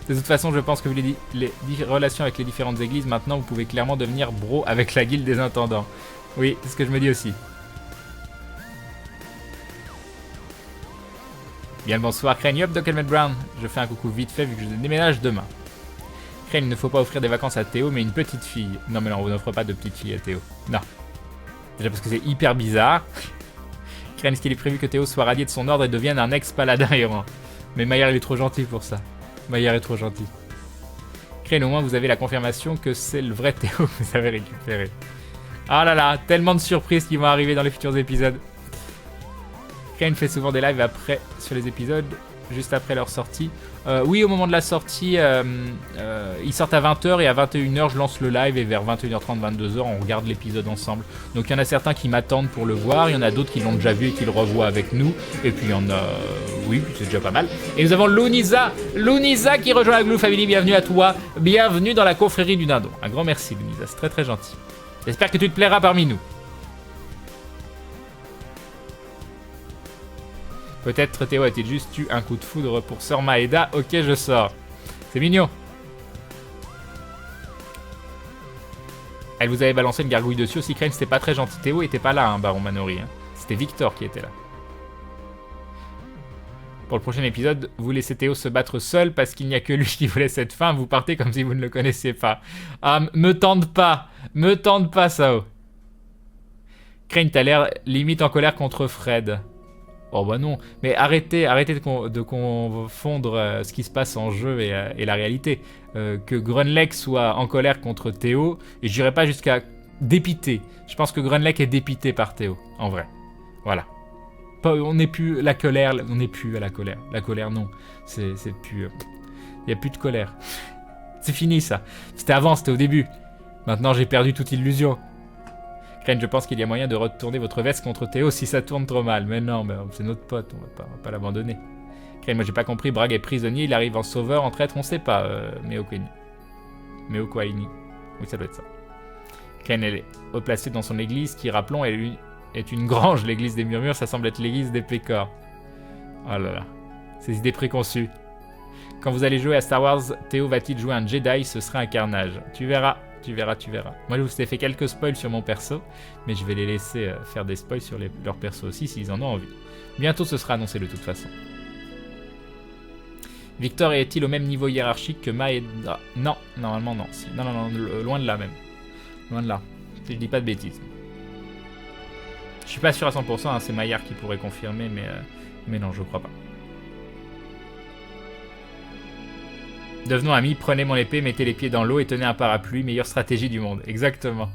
De toute façon, je pense que vu les relations avec les différentes églises, maintenant vous pouvez clairement devenir bro avec la guilde des intendants. Oui, c'est ce que je me dis aussi. Bien le bonsoir, Crane. Yup, Doc Helmet Brown. Je fais un coucou vite fait vu que je déménage demain. Crane, il ne faut pas offrir des vacances à Théo, mais une petite fille. Non, mais non, on n'offre pas de petite fille à Théo. Non. Déjà parce que c'est hyper bizarre. Crane, est-ce qu'il est prévu que Théo soit radié de son ordre et devienne un ex-paladin errant? Mais Maillard, il est trop gentil pour ça. Maillard est trop gentil. Crane, au moins, vous avez la confirmation que c'est le vrai Théo que vous avez récupéré. Ah là là, tellement de surprises qui vont arriver dans les futurs épisodes. Crane fait souvent des lives après sur les épisodes, juste après leur sortie. Oui, au moment de la sortie, ils sortent à 20h et à 21h, je lance le live et vers 21h30, 22h, on regarde l'épisode ensemble. Donc il y en a certains qui m'attendent pour le voir, il y en a d'autres qui l'ont déjà vu et qui le revoient avec nous. Et puis il y en a... Oui, c'est déjà pas mal. Et nous avons Louniza qui rejoint la Glue Family, bienvenue à toi. Bienvenue dans la confrérie du dindon. Un grand merci Louniza, c'est très très gentil. J'espère que tu te plairas parmi nous. Peut-être Théo a-t-il juste eu un coup de foudre pour Sœur Maeda. Ok, je sors. C'est mignon. Elle vous avait balancé une gargouille dessus aussi. Crane, c'était pas très gentil. Théo était pas là, hein, Baron Manori. Hein. C'était Victor qui était là. Pour le prochain épisode, vous laissez Théo se battre seul parce qu'il n'y a que lui qui vous laisse cette fin. Vous partez comme si vous ne le connaissiez pas. Ah, me tente pas. Me tente pas, Sao. Crane, t'as l'air limite en colère contre Fred. Oh bah non, mais arrêtez de confondre ce qui se passe en jeu et la réalité. Que Grunlech soit en colère contre Théo, et je dirais pas jusqu'à dépité. Je pense que Grunlech est dépité par Théo, en vrai. Voilà. On n'est plus la colère, on n'est plus à la colère. La colère, non. C'est plus... Il n'y a plus de colère. C'est fini, ça. C'était avant, c'était au début. Maintenant, j'ai perdu toute illusion. Crane, je pense qu'il y a moyen de retourner votre veste contre Théo si ça tourne trop mal. Mais non, mais c'est notre pote, on va pas l'abandonner. Crane, moi j'ai pas compris, Bragg est prisonnier, il arrive en sauveur, en traître, on sait pas, Meokwaini. Oui, ça doit être ça. Crane, elle est haut placée dans son église, qui, rappelons, est une grange, l'église des murmures, ça semble être l'église des pécores. Oh là là, ces idées préconçues. Quand vous allez jouer à Star Wars, Théo va-t-il jouer un Jedi? Ce serait un carnage. Tu verras. Tu verras. Moi, je vous ai fait quelques spoils sur mon perso, mais je vais les laisser faire des spoils sur leurs persos aussi s'ils en ont envie. Bientôt, ce sera annoncé de toute façon. Victor est-il au même niveau hiérarchique que Maeda? Non, normalement non. Non, loin de là même. Loin de là. Si je dis pas de bêtises. Je suis pas sûr à 100%, hein, c'est Maillard qui pourrait confirmer, mais non, je crois pas. Devenons amis, prenez mon épée, mettez les pieds dans l'eau et tenez un parapluie, meilleure stratégie du monde. Exactement.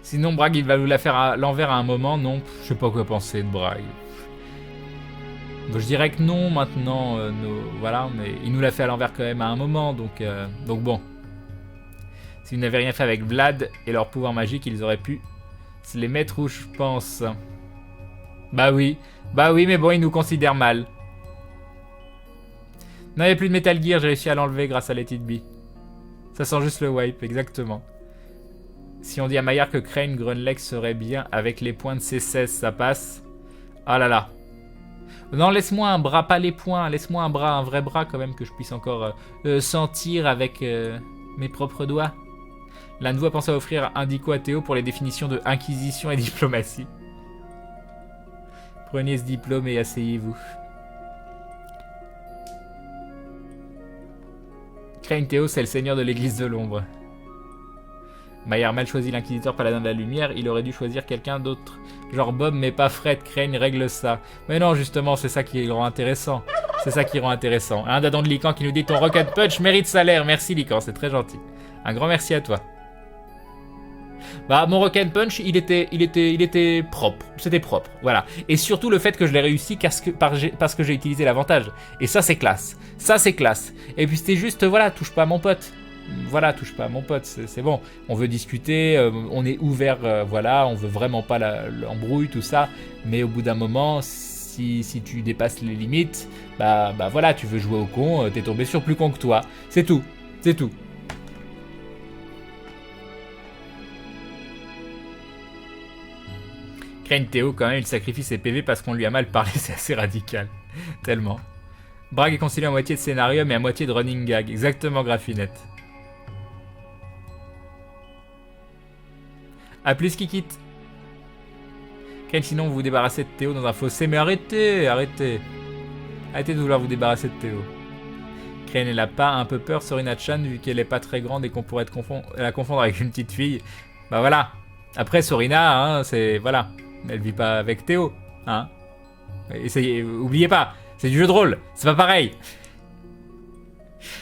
Sinon, Bragg, il va nous la faire à l'envers à un moment. Non, je sais pas quoi penser de Bragg. Donc, je dirais que non, maintenant. Voilà, mais il nous l'a fait à l'envers quand même à un moment. Donc bon. S'ils n'avaient rien fait avec Vlad et leur pouvoir magique, ils auraient pu se les mettre où je pense. Bah oui, mais bon, ils nous considèrent mal. Non, il n'y a plus de Metal Gear, j'ai réussi à l'enlever grâce à Let It Be. Ça sent juste le wipe, exactement. Si on dit à Maillard que Crane Grunlech serait bien avec les points de C16, ça passe. Ah là là. Non, laisse-moi un bras, pas les points. Laisse-moi un bras, un vrai bras quand même que je puisse encore sentir avec mes propres doigts. L'un de vous a pensé à offrir un dico à Théo pour les définitions de inquisition et diplomatie. Prenez ce diplôme et asseyez-vous. Crane Théo, c'est le seigneur de l'église de l'ombre. Maillard mal choisi l'inquisiteur paladin de la lumière, il aurait dû choisir quelqu'un d'autre. Genre Bob, mais pas Fred, Crane règle ça. Mais non, justement, c'est ça qui le rend intéressant. C'est ça qui rend intéressant. Un dadon de Lican qui nous dit ton Rocket Punch mérite salaire. Merci Lican, c'est très gentil. Un grand merci à toi. Bah, mon Rocket Punch, il était propre. C'était propre, voilà. Et surtout le fait que je l'ai réussi parce que j'ai utilisé l'avantage. Et ça, c'est classe. Ça, c'est classe. Et puis c'était juste, voilà, touche pas à mon pote. Voilà, touche pas à mon pote, c'est bon. On veut discuter, on est ouvert, voilà, on veut vraiment pas l'embrouille, tout ça. Mais au bout d'un moment, si tu dépasses les limites, bah voilà, tu veux jouer au con, t'es tombé sur plus con que toi. C'est tout, c'est tout. Crane Théo, quand même, il sacrifie ses PV parce qu'on lui a mal parlé, c'est assez radical. Tellement. Bragg est considéré à moitié de scénario, mais à moitié de running gag. Exactement, Graffinette. A plus qui quitte. Crane, sinon vous vous débarrassez de Théo dans un fossé. Mais arrêtez. Arrêtez de vouloir vous débarrasser de Théo. Crane, elle a pas un peu peur, Sorina-chan, vu qu'elle est pas très grande et qu'on pourrait la confondre avec une petite fille. Bah voilà. Après, Sorina, hein, c'est... Voilà. Elle vit pas avec Théo. Hein. Essayez, oubliez pas. C'est du jeu de rôle. C'est pas pareil.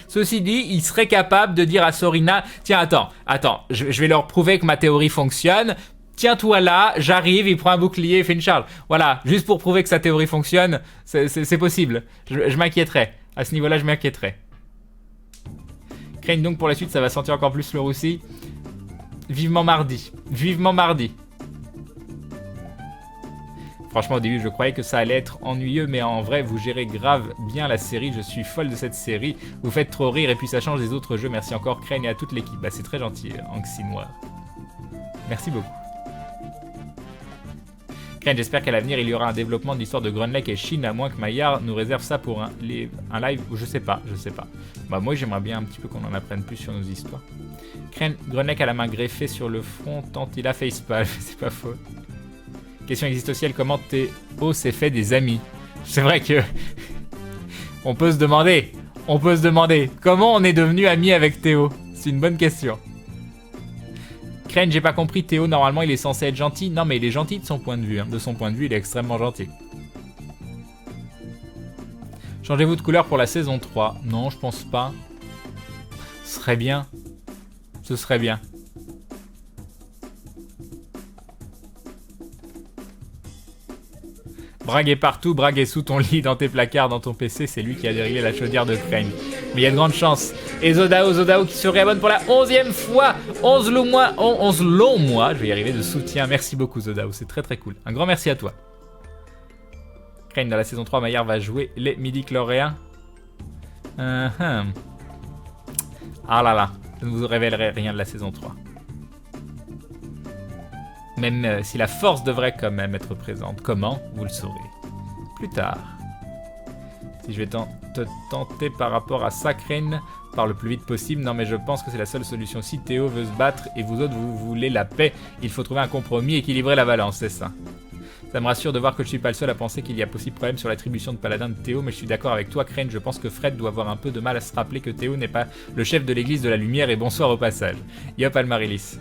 Ceci dit, il serait capable de dire à Sorina, tiens, attends, je vais leur prouver que ma théorie fonctionne. Tiens-toi là, j'arrive, il prend un bouclier et fait une charge. Voilà, juste pour prouver que sa théorie fonctionne, c'est possible. Je m'inquiéterais. À ce niveau-là, je m'inquiéterais. Crane, donc pour la suite, ça va sentir encore plus le roussi. Vivement mardi. Vivement mardi. Franchement, au début, je croyais que ça allait être ennuyeux, mais en vrai, vous gérez grave bien la série. Je suis folle de cette série. Vous faites trop rire et puis ça change des autres jeux. Merci encore, Crane, et à toute l'équipe. Bah, c'est très gentil, Anxi Noir. Merci beaucoup. Crane, j'espère qu'à l'avenir, il y aura un développement de l'histoire de Grunlech et Shin, à moins que Maillard nous réserve ça pour un live. Je sais pas. Bah, moi, j'aimerais bien un petit peu qu'on en apprenne plus sur nos histoires. Crane, Grunlech a la main greffée sur le front tant il a facepalm. C'est pas faux. Question existentielle, comment Théo s'est fait des amis? C'est vrai que... on peut se demander, comment on est devenu amis avec Théo? C'est une bonne question. Crane, j'ai pas compris, Théo, normalement il est censé être gentil. Non mais il est gentil de son point de vue, hein. De son point de vue, il est extrêmement gentil. Changez-vous de couleur pour la saison 3? Non, je pense pas. Ce serait bien. Ce serait bien. Bragg est partout, Bragg est sous ton lit, dans tes placards, dans ton PC, c'est lui qui a déréglé la chaudière de Crane. Mais il y a de grandes chances. Et Zodao qui se réabonne pour la 11e fois, 11 longs mois, je vais y arriver, de soutien. Merci beaucoup Zodao, c'est très très cool. Un grand merci à toi. Crane, dans la saison 3, Maillard va jouer les midi-chloriens. Ah là là, je ne vous révélerai rien de la saison 3. Même si la force devrait quand même être présente. Comment? Vous le saurez plus tard. Si je vais te tenter par rapport à ça, Crane, par le plus vite possible. Non mais je pense que c'est la seule solution. Si Théo veut se battre et vous autres vous voulez la paix, il faut trouver un compromis, équilibrer la balance, c'est ça. Ça me rassure de voir que je suis pas le seul à penser qu'il y a possible problème sur l'attribution de paladin de Théo, mais je suis d'accord avec toi, Crane. Je pense que Fred doit avoir un peu de mal à se rappeler que Théo n'est pas le chef de l'église de la lumière, et bonsoir au passage. Yop Almarilis.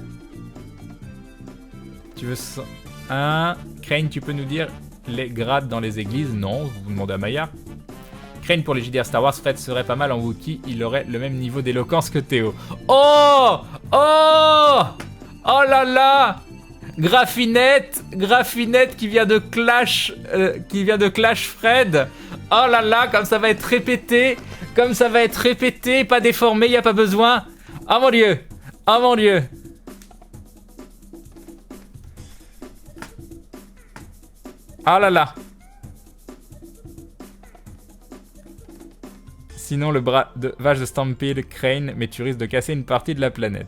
Tu veux ça? Un. Crane, tu peux nous dire les grades dans les églises? Non, vous demandez à Maillard. Crane pour les JDR Star Wars, Fred serait pas mal en Wookiee, il aurait le même niveau d'éloquence que Théo. Oh! Oh! Oh là là! Graffinette qui vient de Clash Fred. Oh là là, comme ça va être répété, pas déformé, y a pas besoin. Oh mon dieu, oh mon dieu. Oh là là. Sinon le bras de vache de Stampede Crane, mais tu risques de casser une partie de la planète.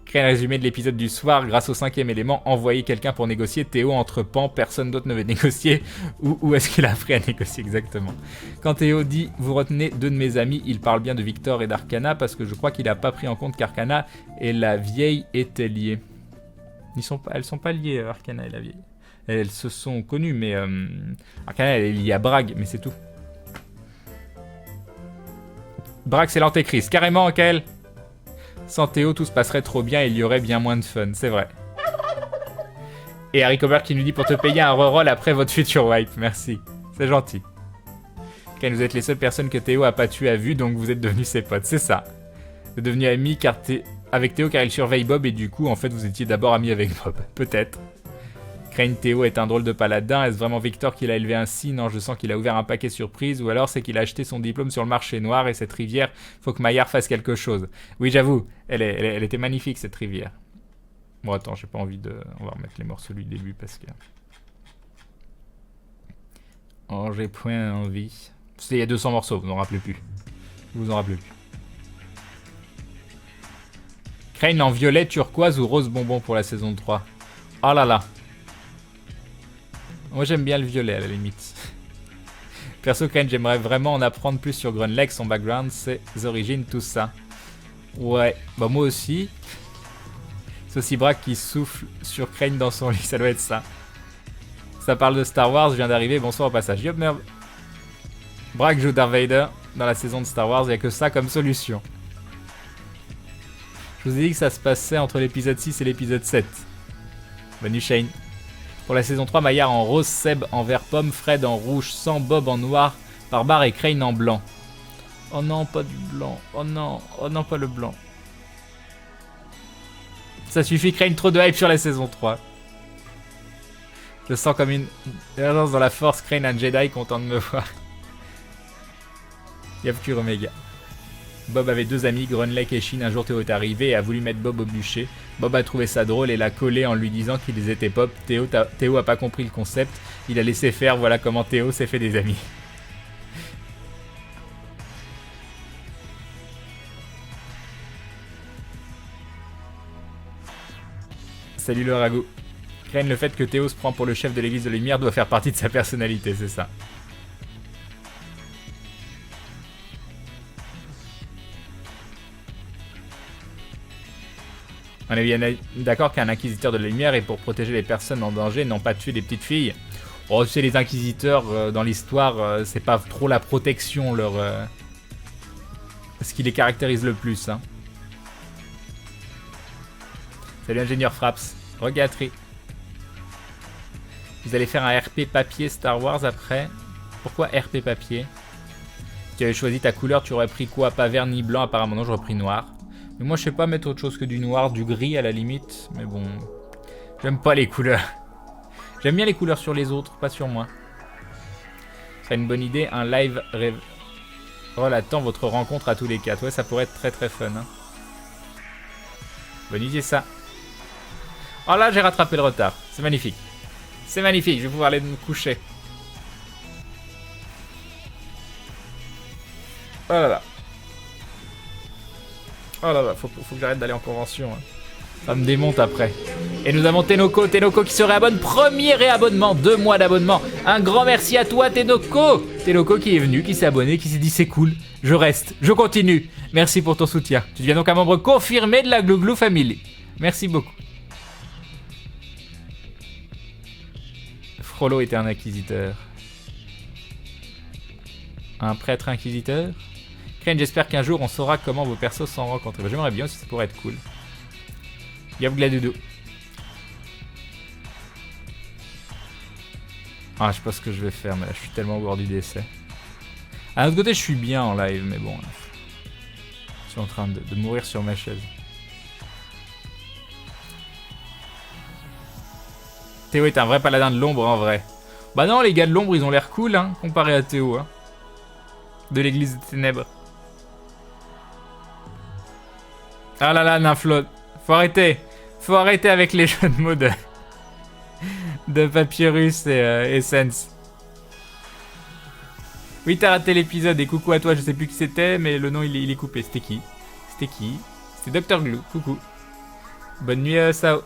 Crane résumé de l'épisode du soir, grâce au 5e élément, envoyer quelqu'un pour négocier. Théo entre pans, personne d'autre ne veut négocier. Où est-ce qu'il a appris à négocier exactement? Quand Théo dit « Vous retenez deux de mes amis », il parle bien de Victor et d'Arcana, parce que je crois qu'il n'a pas pris en compte qu'Arcana et la vieille étaient liées. Elles sont pas liées, Arcana et la vieille. Elles se sont connues, mais Arcana elle est liée à Bragg, mais c'est tout. Bragg c'est l'antéchrist, carrément, Kael. Sans Théo, tout se passerait trop bien et il y aurait bien moins de fun, c'est vrai. Et Harry Cobert qui nous dit pour te payer un reroll après votre future wipe, merci. C'est gentil. Car vous êtes les seules personnes que Théo a pas tué à vue, donc vous êtes devenus ses potes, c'est ça. Vous êtes devenus amis avec Théo car il surveille Bob et du coup, en fait, vous étiez d'abord amis avec Bob. Peut-être. Crane Théo est un drôle de paladin. Est-ce vraiment Victor qui l'a élevé ainsi? Non, je sens qu'il a ouvert un paquet surprise. Ou alors c'est qu'il a acheté son diplôme sur le marché noir et cette rivière, faut que Maillard fasse quelque chose. Oui, j'avoue, elle était magnifique cette rivière. Bon, attends, j'ai pas envie de... On va remettre les morceaux du début parce que... Oh, j'ai point envie. Il y a 200 morceaux, vous n'en rappelez plus. Vous en rappelez plus. Crane en violet, turquoise ou rose bonbon pour la saison 3. Oh là là. Moi j'aime bien le violet à la limite. Perso Crane, j'aimerais vraiment en apprendre plus sur Grunleg, son background, ses origines, tout ça. Ouais, bah moi aussi. C'est aussi Bragg qui souffle sur Crane dans son lit, ça doit être ça. Ça parle de Star Wars, je viens d'arriver, bonsoir au passage. Yop merde. Bragg joue Darth Vader dans la saison de Star Wars, il n'y a que ça comme solution. Je vous ai dit que ça se passait entre l'épisode 6 et l'épisode 7. Bonne nuit Shane. Pour la saison 3, Maillard en rose, Seb en vert pomme, Fred en rouge, sans Bob en noir, Barbare et Crane en blanc. Oh non, pas du blanc. Oh non, pas le blanc. Ça suffit, Crane, trop de hype sur la saison 3. Je sens comme une urgence dans la force, Crane un Jedi content de me voir. Yavkur Omega. Bob avait deux amis, Grunlake et Shin. Un jour Théo est arrivé et a voulu mettre Bob au bûcher. Bob a trouvé ça drôle et l'a collé en lui disant qu'ils étaient pop. Théo a pas compris le concept. Il a laissé faire, voilà comment Théo s'est fait des amis. Salut le ragoût. Craignent le fait que Théo se prend pour le chef de l'église de lumière doit faire partie de sa personnalité, c'est ça. On est bien d'accord qu'un inquisiteur de la lumière est pour protéger les personnes en danger, non pas tuer des petites filles. Oh, c'est les inquisiteurs dans l'histoire, c'est pas trop la protection leur ce qui les caractérise le plus. Hein. Salut ingénieur Fraps, regatterie. Vous allez faire un RP papier Star Wars après. Pourquoi RP papier? Si tu avais choisi ta couleur, tu aurais pris quoi? Pas vert ni blanc, apparemment non, j'aurais pris noir. Mais moi je sais pas mettre autre chose que du noir, du gris à la limite. Mais bon, j'aime pas les couleurs. J'aime bien les couleurs sur les autres, pas sur moi. Ce serait une bonne idée, un live relatant votre rencontre à tous les quatre. Ouais, ça pourrait être très très fun. Hein. Bonne idée ça. Oh là, j'ai rattrapé le retard. C'est magnifique. C'est magnifique, je vais pouvoir aller me coucher. Oh là là. Oh là là, faut que j'arrête d'aller en convention. Hein. Ça me démonte après. Et nous avons Tenoko qui se réabonne. Premier réabonnement, 2 mois d'abonnement. Un grand merci à toi Tenoko. Tenoko qui est venu, qui s'est abonné, qui s'est dit c'est cool. Je reste, je continue. Merci pour ton soutien. Tu deviens donc un membre confirmé de la Glouglou Family. Merci beaucoup. Frollo était un inquisiteur. Un prêtre inquisiteur? Crane, j'espère qu'un jour on saura comment vos persos s'en rencontrent. J'aimerais bien si ça pourrait être cool. Yop Gladoudou. Ah, je sais pas ce que je vais faire, mais là, je suis tellement au bord du décès. À l'autre côté, je suis bien en live, mais bon. Là, je suis en train de mourir sur ma chaise. Théo est un vrai paladin de l'ombre, en vrai. Bah non, les gars de l'ombre, ils ont l'air cool, hein, comparé à Théo, hein. De l'église des ténèbres. Ah là là, Nymphlode. Faut arrêter. Faut arrêter avec les jeux de mots de Papyrus et Sense. Oui, t'as raté l'épisode et coucou à toi, je sais plus qui c'était, mais le nom il est coupé. C'était qui? C'était qui? C'était Dr Glue, coucou. Bonne nuit à Sao.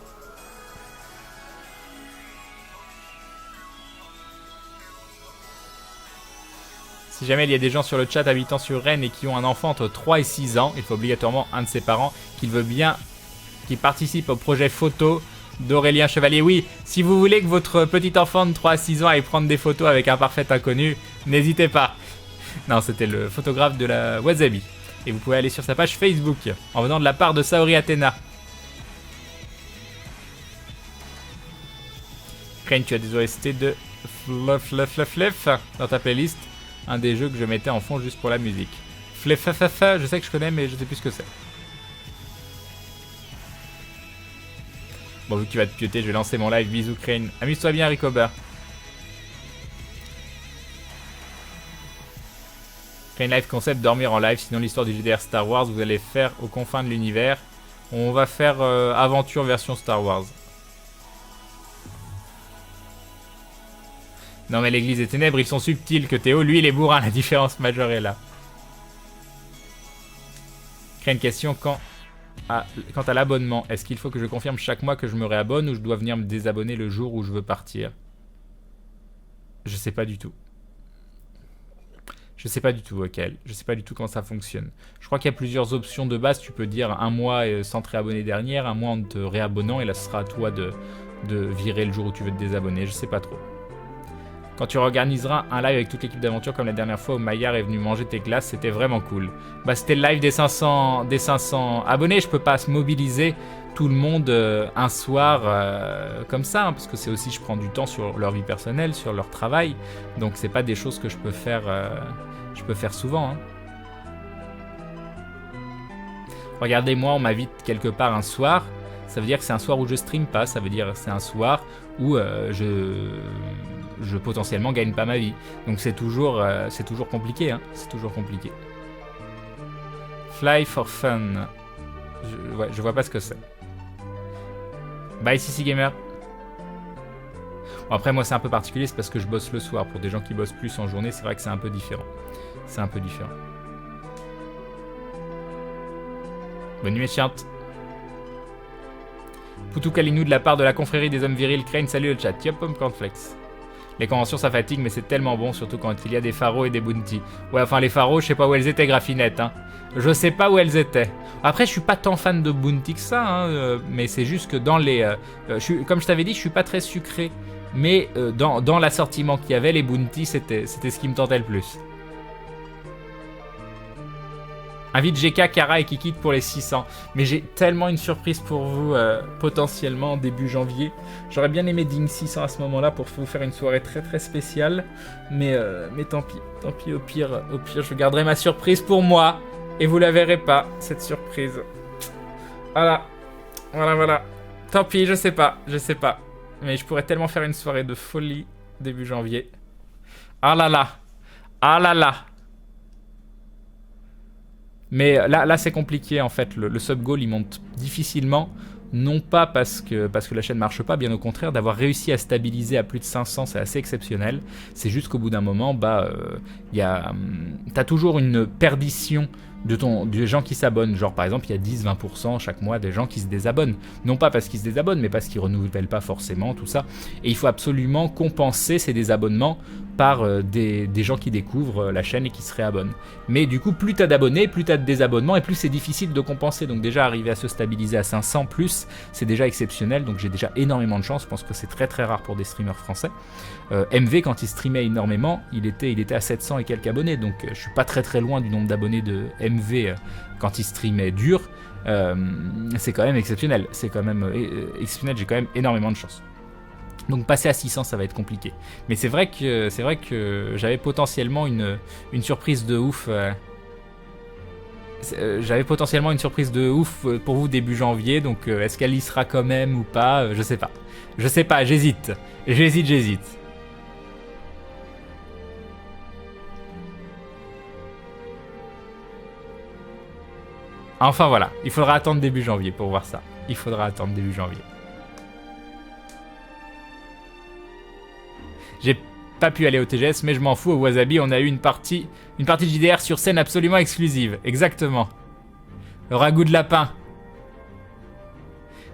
Si jamais il y a des gens sur le chat habitant sur Rennes et qui ont un enfant entre 3 et 6 ans, il faut obligatoirement un de ses parents qu'il veut bien qu'il participe au projet photo d'Aurélien Chevalier. Oui, si vous voulez que votre petit enfant de 3 à 6 ans aille prendre des photos avec un parfait inconnu, n'hésitez pas. Non, c'était le photographe de la Wasabi. Et vous pouvez aller sur sa page Facebook en venant de la part de Saori Athena. Crane, tu as des OST de Fluff dans ta playlist. Un des jeux que je mettais en fond juste pour la musique. Flefafafa, je sais que je connais, mais je sais plus ce que c'est. Bon, vu que tu vas te pioter, je vais lancer mon live. Bisous, Crane. Amuse-toi bien, Ricoba. Crane Live concept, dormir en live. Sinon, l'histoire du GDR Star Wars, vous allez faire aux confins de l'univers. On va faire aventure version Star Wars. Non mais l'église des ténèbres, ils sont subtils que Théo. Lui, il est bourrin, la différence majeure est là. Crée une question quant à l'abonnement. Est-ce qu'il faut que je confirme chaque mois que je me réabonne ou je dois venir me désabonner le jour où je veux partir? Je sais pas du tout. Je sais pas du tout, Kael. Je sais pas du tout comment ça fonctionne. Je crois qu'il y a plusieurs options de base. Tu peux dire un mois sans te réabonner dernière, un mois en te réabonnant, et là ce sera à toi de virer le jour où tu veux te désabonner. Je sais pas trop. Quand tu organiseras un live avec toute l'équipe d'aventure comme la dernière fois où Maillard est venu manger tes glaces, c'était vraiment cool. Bah c'était le live des 500 abonnés, je peux pas se mobiliser tout le monde un soir comme ça, hein, parce que c'est aussi, je prends du temps sur leur vie personnelle, sur leur travail, donc c'est pas des choses que je peux faire souvent. Hein. Regardez, moi on m'invite quelque part un soir, ça veut dire que c'est un soir où je stream pas, ça veut dire que c'est un soir où je potentiellement gagne pas ma vie. Donc c'est toujours compliqué, hein. C'est toujours compliqué. Fly for fun. Je vois pas ce que c'est. Bye CC Gamer. Bon, après moi c'est un peu particulier, c'est parce que je bosse le soir. Pour des gens qui bossent plus en journée, c'est vrai que c'est un peu différent. C'est un peu différent. Bonne nuit chante. Poutou Kalinou de la part de la confrérie des hommes virils. Crane, salut le chat. Yop, Cornflex. Les conventions ça fatigue, mais c'est tellement bon, surtout quand il y a des pharos et des bounty. Ouais, enfin les pharos, je sais pas où elles étaient, Graffinette. Hein. Je sais pas où elles étaient. Après, je suis pas tant fan de bounty que ça, hein, mais c'est juste que dans les... comme je t'avais dit, je suis pas très sucré. Mais dans l'assortiment qu'il y avait, les bounty, c'était ce qui me tentait le plus. Invite GK, Kara et Kikit pour les 600. Mais j'ai tellement une surprise pour vous, potentiellement début janvier. J'aurais bien aimé Ding 600 à ce moment-là pour vous faire une soirée très très spéciale. Mais tant pis. Tant pis, au pire, je garderai ma surprise pour moi. Et vous la verrez pas, cette surprise. Voilà. Tant pis, je sais pas. Mais je pourrais tellement faire une soirée de folie début janvier. Ah là là. Mais là c'est compliqué en fait, le sub goal il monte difficilement, non pas parce que la chaîne marche pas, bien au contraire, d'avoir réussi à stabiliser à plus de 500 c'est assez exceptionnel, c'est juste qu'au bout d'un moment, t'as toujours une perdition des gens qui s'abonnent, genre par exemple il y a 10-20% chaque mois des gens qui se désabonnent, non pas parce qu'ils se désabonnent mais parce qu'ils renouvellent pas forcément tout ça, et il faut absolument compenser ces désabonnements par des gens qui découvrent la chaîne et qui se réabonnent. Mais du coup, plus t'as d'abonnés, plus t'as de désabonnements et plus c'est difficile de compenser. Donc déjà, arriver à se stabiliser à 500 plus, c'est déjà exceptionnel. Donc j'ai déjà énormément de chance. Je pense que c'est très très rare pour des streamers français. MV, quand il streamait énormément, il était à 700 et quelques abonnés. Donc je suis pas très très loin du nombre d'abonnés de MV quand il streamait dur. C'est quand même exceptionnel. C'est quand même exceptionnel. J'ai quand même énormément de chance. Donc passer à 600, ça va être compliqué. Mais c'est vrai que j'avais potentiellement une surprise de ouf. J'avais potentiellement une surprise de ouf pour vous début janvier. Donc est-ce qu'elle y sera quand même ou pas? Je sais pas. Je sais pas, j'hésite. J'hésite. Enfin voilà, il faudra attendre début janvier pour voir ça. Il faudra attendre début janvier. J'ai pas pu aller au TGS, mais je m'en fous. Au Wasabi, on a eu une partie de JDR sur scène absolument exclusive. Exactement. Le ragoût de lapin.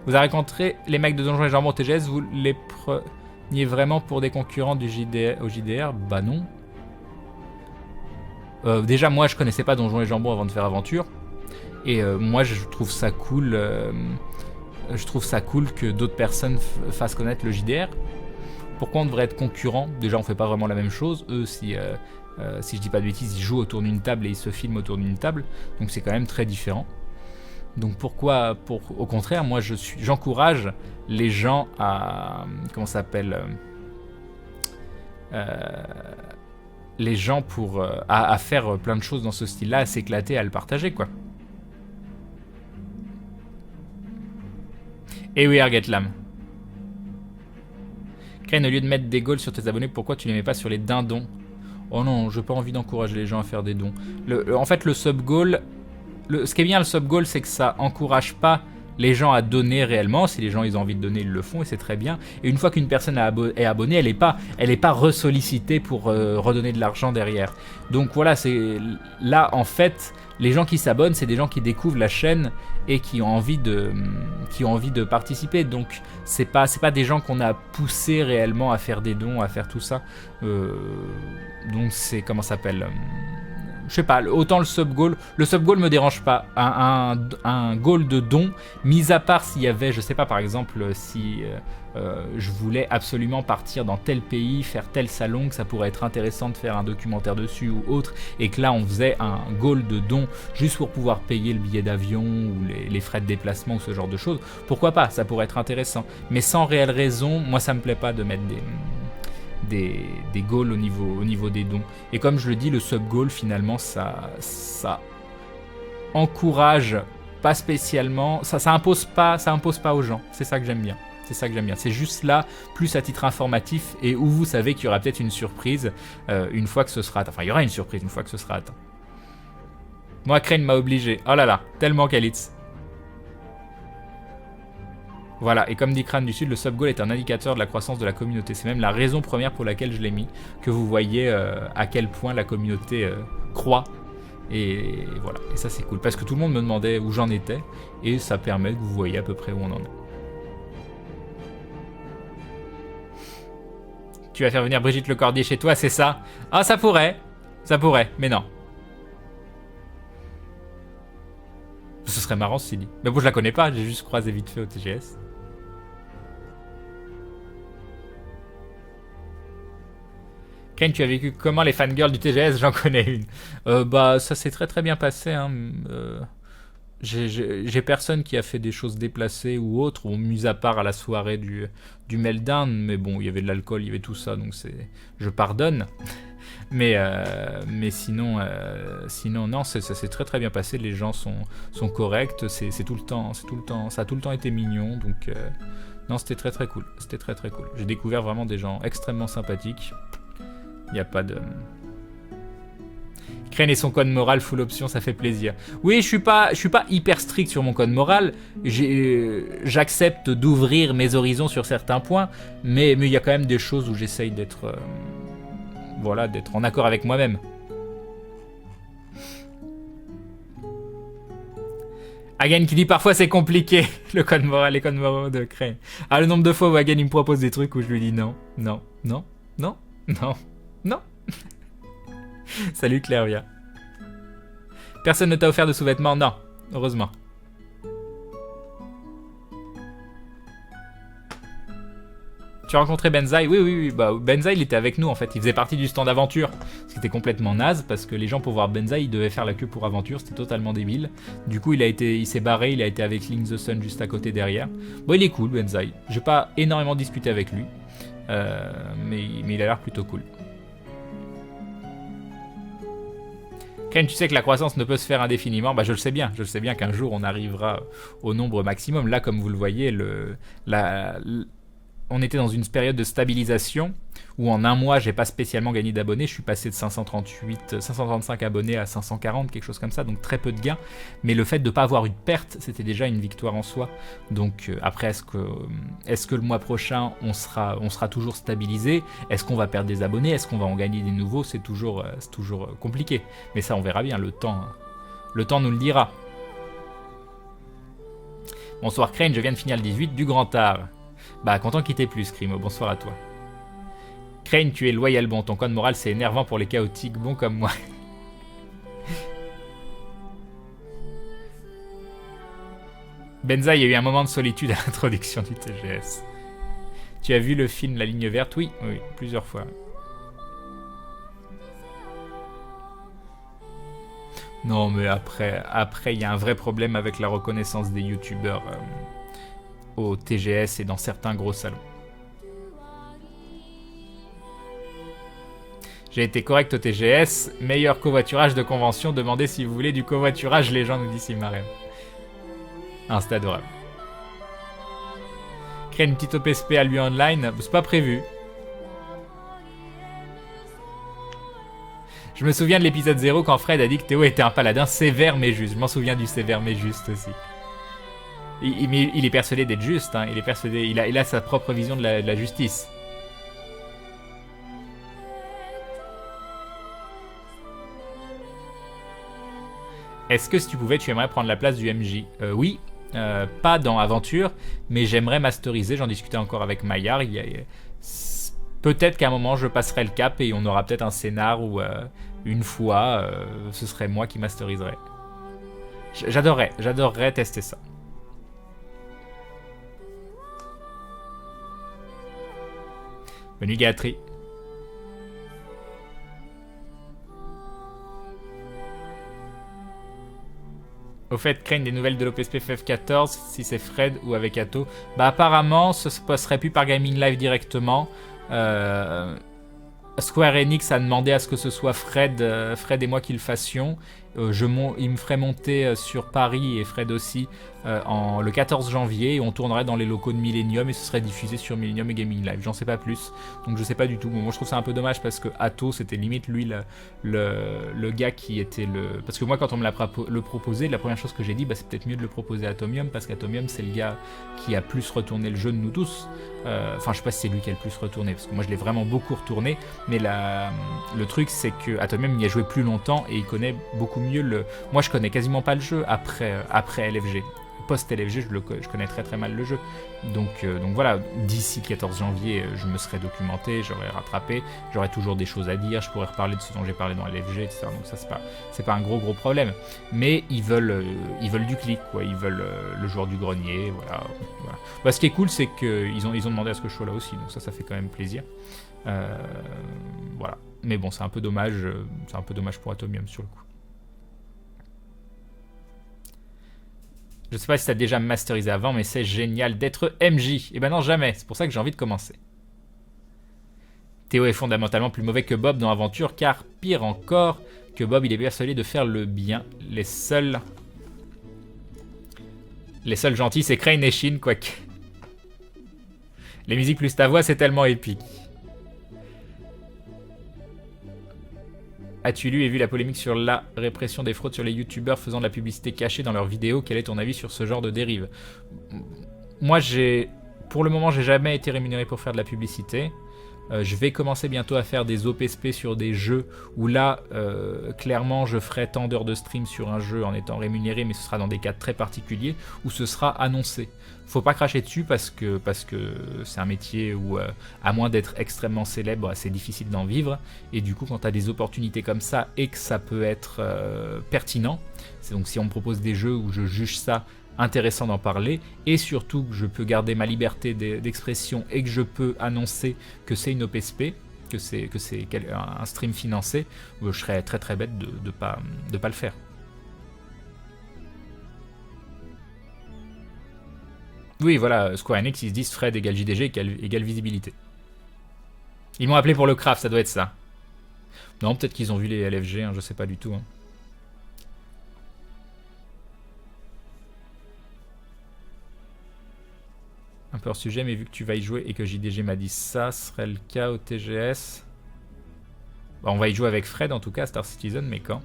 Vous avez rencontré les mecs de Donjons et Jambons au TGS, vous les preniez vraiment pour des concurrents du au JDR? Bah non. Déjà, moi, je connaissais pas Donjons et Jambons avant de faire Aventure. Et moi, je trouve ça cool. Je trouve ça cool que d'autres personnes fassent connaître le JDR. Pourquoi on devrait être concurrents? Déjà, on fait pas vraiment la même chose. Eux, si je dis pas de bêtises, ils jouent autour d'une table et ils se filment autour d'une table. Donc c'est quand même très différent. Donc pourquoi au contraire, moi j'encourage les gens à comment ça s'appelle les gens à faire plein de choses dans ce style-là, à s'éclater, à le partager quoi. Et oui, Argetlam. Crane, au lieu de mettre des goals sur tes abonnés, pourquoi tu les mets pas sur les dindons? Oh non, j'ai pas envie d'encourager les gens à faire des dons. En fait, le sub-goal... ce qui est bien, le sub-goal, c'est que ça encourage pas les gens à donner réellement. Si les gens ils ont envie de donner, ils le font et c'est très bien. Et une fois qu'une personne est abonnée, elle est pas ressollicitée pour redonner de l'argent derrière. Donc voilà, c'est là en fait, les gens qui s'abonnent, c'est des gens qui découvrent la chaîne et qui ont envie de participer. Donc c'est pas des gens qu'on a poussé réellement à faire des dons, à faire tout ça. Donc c'est comment ça s'appelle je sais pas, autant le sub-goal me dérange pas. Un goal de don, mis à part s'il y avait, je sais pas, par exemple, si je voulais absolument partir dans tel pays, faire tel salon, que ça pourrait être intéressant de faire un documentaire dessus ou autre, et que là on faisait un goal de don juste pour pouvoir payer le billet d'avion ou les frais de déplacement ou ce genre de choses, pourquoi pas, ça pourrait être intéressant. Mais sans réelle raison, moi ça me plaît pas de mettre des goals au niveau des dons. Et comme je le dis, le sub-goal finalement ça encourage pas spécialement, ça impose pas aux gens. C'est ça que j'aime bien. C'est juste là, plus à titre informatif et où vous savez qu'il y aura peut-être une surprise une fois que ce sera atteint. Enfin, il y aura une surprise une fois que ce sera atteint. Moi, Crane m'a obligé. Oh là là, tellement Kalitz. Voilà, et comme dit Crane du Sud, le sub-goal est un indicateur de la croissance de la communauté. C'est même la raison première pour laquelle je l'ai mis, que vous voyez à quel point la communauté croît. Et voilà, et ça c'est cool, parce que tout le monde me demandait où j'en étais, et ça permet que vous voyez à peu près où on en est. Tu vas faire venir Brigitte Lecordier chez toi, c'est ça? Ah, ça pourrait, mais non. Ce serait marrant ceci dit. Mais bon, je la connais pas, j'ai juste croisé vite fait au TGS. Ken, tu as vécu comment les fangirls du TGS? J'en connais une. Bah, ça s'est très très bien passé. Hein. J'ai personne qui a fait des choses déplacées ou autres, mis à part à la soirée du meltdown. Mais bon, il y avait de l'alcool, il y avait tout ça, donc je pardonne. Mais sinon, non, ça s'est très très bien passé. Les gens sont corrects. C'est tout le temps, ça a tout le temps été mignon. Donc non, c'était très très cool. C'était très très cool. J'ai découvert vraiment des gens extrêmement sympathiques. Il n'y a pas de... Crane et son code moral full option, ça fait plaisir. Oui, je suis pas hyper strict sur mon code moral. J'accepte d'ouvrir mes horizons sur certains points, mais il y a quand même des choses où j'essaye d'être d'être en accord avec moi-même. Hagen qui dit parfois c'est compliqué, le code moral, les codes moraux de Crane. Ah, le nombre de fois où Hagen il me propose des trucs où je lui dis non. Non. Salut Clairvia. Personne ne t'a offert de sous-vêtements? Non, heureusement. Tu as rencontré Benzaï? Oui. Bah, Benzaï, il était avec nous en fait. Il faisait partie du stand aventure. Ce qui était complètement naze parce que les gens pour voir Benzaï, ils devaient faire la queue pour aventure. C'était totalement débile. Du coup, il s'est barré. Il a été avec Link the Sun juste à côté derrière. Bon, il est cool, Benzaï. J'ai pas énormément discuté avec lui. Mais il a l'air plutôt cool. Ken, tu sais que la croissance ne peut se faire indéfiniment. Bah, je le sais bien qu'un jour on arrivera au nombre maximum. Là, comme vous le voyez, on était dans une période de stabilisation où en un mois, j'ai pas spécialement gagné d'abonnés. Je suis passé de 535 abonnés à 540, quelque chose comme ça, donc très peu de gains. Mais le fait de pas avoir eu de perte, c'était déjà une victoire en soi. Donc après, est-ce que le mois prochain, on sera toujours stabilisé? Est-ce qu'on va perdre des abonnés? Est-ce qu'on va en gagner des nouveaux? C'est toujours compliqué. Mais ça, on verra bien. Le temps nous le dira. Bonsoir Crane, je viens de finir le 18 du Grand Art. Bah, content qu'il t'ait plu, Scrimo. Bonsoir à toi. Crane, tu es loyal bon. Ton code moral, c'est énervant pour les chaotiques bons comme moi. Benza, il y a eu un moment de solitude à l'introduction du TGS. Tu as vu le film La Ligne Verte? Oui, plusieurs fois. Non, mais après, il y a un vrai problème avec la reconnaissance des youtubeurs au TGS et dans certains gros salons. J'ai été correct au TGS, meilleur covoiturage de convention, demandez si vous voulez du covoiturage, les gens nous disent Simarem. Ah, c'est adorable. Créer une petite OPSP à lui online, c'est pas prévu. Je me souviens de l'épisode 0 quand Fred a dit que Théo était un paladin sévère mais juste. Je m'en souviens du sévère mais juste aussi. Il est persuadé d'être juste, hein. Il a sa propre vision de la justice. Est-ce que si tu pouvais, tu aimerais prendre la place du MJ? Oui, pas dans Aventure, mais j'aimerais masteriser, j'en discutais encore avec Maillard. Peut-être qu'à un moment je passerai le cap et on aura peut-être un scénar où une fois ce serait moi qui masteriserais. J'adorerais tester ça. Bonne nuit Gatri. Au fait, craigne des nouvelles de l'OPSP FF14, si c'est Fred ou avec Atto. Bah apparemment, ce se passerait plus par Gaming Live directement. Square Enix a demandé à ce que ce soit Fred et moi qui le fassions. Il me ferait monter sur Paris et Fred aussi le 14 janvier et on tournerait dans les locaux de Millennium et ce serait diffusé sur Millennium et Gaming Live. J'en sais pas plus, donc je sais pas du tout. Bon, moi je trouve ça un peu dommage parce que Atto c'était limite lui le gars qui était le... Parce que moi quand on me l'a proposé, la première chose que j'ai dit c'est peut-être mieux de le proposer à Atomium parce qu'Atomium c'est le gars qui a plus retourné le jeu de nous tous. Enfin je sais pas si c'est lui qui a le plus retourné parce que moi je l'ai vraiment beaucoup retourné, mais le truc c'est que Atomium y a joué plus longtemps et il connaît beaucoup mieux moi je connais quasiment pas le jeu après LFG. Post-LFG, je connais très très mal le jeu. Donc voilà, d'ici le 14 janvier, je me serais documenté, j'aurais rattrapé, j'aurais toujours des choses à dire, je pourrais reparler de ce dont j'ai parlé dans LFG, etc. Donc ça, c'est pas un gros problème. Mais ils veulent du clic, quoi. Ils veulent le joueur du grenier, voilà. Bah, ce qui est cool, c'est qu'ils ont demandé à ce que je sois là aussi, donc ça fait quand même plaisir. Voilà. Mais bon, c'est un peu dommage pour Atomium sur le coup. Je sais pas si t'as déjà masterisé avant, mais c'est génial d'être MJ. Et ben non, jamais. C'est pour ça que j'ai envie de commencer. Théo est fondamentalement plus mauvais que Bob dans Aventure, car pire encore que Bob, il est persuadé de faire le bien. Les seuls gentils, c'est Crane et Shin, quoique. Les musiques plus ta voix, c'est tellement épique. As-tu lu et vu la polémique sur la répression des fraudes sur les youtubeurs faisant de la publicité cachée dans leurs vidéos? Quel est ton avis sur ce genre de dérive? Moi, pour le moment, j'ai jamais été rémunéré pour faire de la publicité. Je vais commencer bientôt à faire des OPSP sur des jeux où là, clairement, je ferai tant d'heures de stream sur un jeu en étant rémunéré, mais ce sera dans des cas très particuliers où ce sera annoncé. Faut pas cracher dessus parce que c'est un métier où, à moins d'être extrêmement célèbre, c'est difficile d'en vivre. Et du coup, quand tu as des opportunités comme ça et que ça peut être pertinent, c'est donc si on me propose des jeux où je juge ça intéressant d'en parler, et surtout que je peux garder ma liberté d'expression et que je peux annoncer que c'est une OPSP, que c'est un stream financé, je serais très très bête de pas le faire. Oui, voilà, Square Enix, ils se disent Fred égale JDG égale visibilité. Ils m'ont appelé pour le craft, ça doit être ça. Non, peut-être qu'ils ont vu les LFG, hein, je sais pas du tout. Hein. Un peu hors sujet, mais vu que tu vas y jouer et que JDG m'a dit ça, serait le cas au TGS. Bah, on va y jouer avec Fred en tout cas, Star Citizen, mais quand?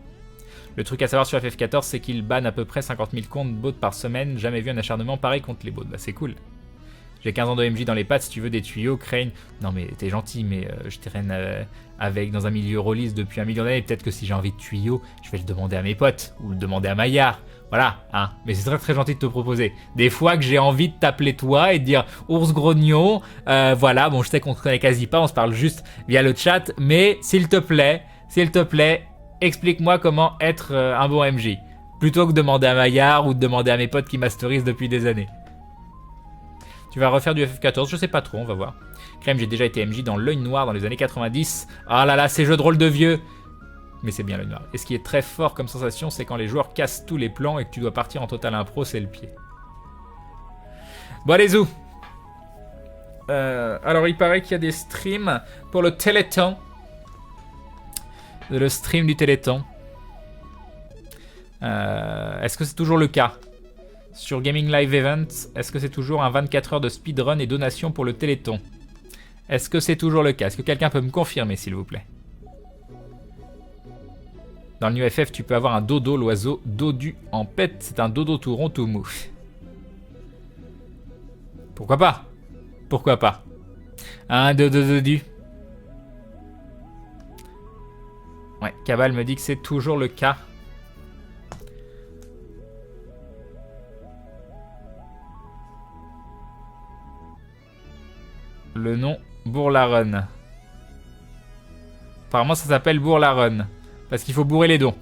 Le truc à savoir sur FF14, c'est qu'il banne à peu près 50 000 comptes bots par semaine. Jamais vu un acharnement pareil contre les bots. Bah, c'est cool. J'ai 15 ans de MJ dans les pattes, si tu veux des tuyaux, Crane. Non mais t'es gentil, mais je traîne dans un milieu release depuis 1 million d'années. Peut-être que si j'ai envie de tuyaux, je vais le demander à mes potes ou le demander à Maillard. Voilà, hein. Mais c'est très très gentil de te proposer. Des fois que j'ai envie de t'appeler toi et de dire ours grognon, voilà, bon je sais qu'on te connaît quasi pas, on se parle juste via le chat, mais s'il te plaît, explique-moi comment être un bon MJ. Plutôt que de demander à Maillard ou de demander à mes potes qui masterisent depuis des années. Tu vas refaire du FF14, je sais pas trop, on va voir. Crème, j'ai déjà été MJ dans L'œil noir dans les années 90. Ah là là, ces jeux de rôle de vieux. Mais c'est bien L'œil noir. Et ce qui est très fort comme sensation, c'est quand les joueurs cassent tous les plans et que tu dois partir en total impro, c'est le pied. Bon allez, zou. Alors il paraît qu'il y a des streams pour le Téléthon. Le stream du Téléthon. Est-ce que c'est toujours le cas ? Sur Gaming Live Event, est-ce que c'est toujours un 24 heures de speedrun et donation pour le Téléthon? Est-ce que c'est toujours le cas? Est-ce que quelqu'un peut me confirmer, s'il vous plaît? Dans le New FF, tu peux avoir un dodo, l'oiseau dodu en pet. C'est un dodo tout rond, tout mou. Pourquoi pas? Pourquoi pas? Un dodo dodu. Ouais, Cabal me dit que c'est toujours le cas. Le nom Bourg-la-Run. Apparemment ça s'appelle Bourg-la-Run. Parce qu'il faut bourrer les dons.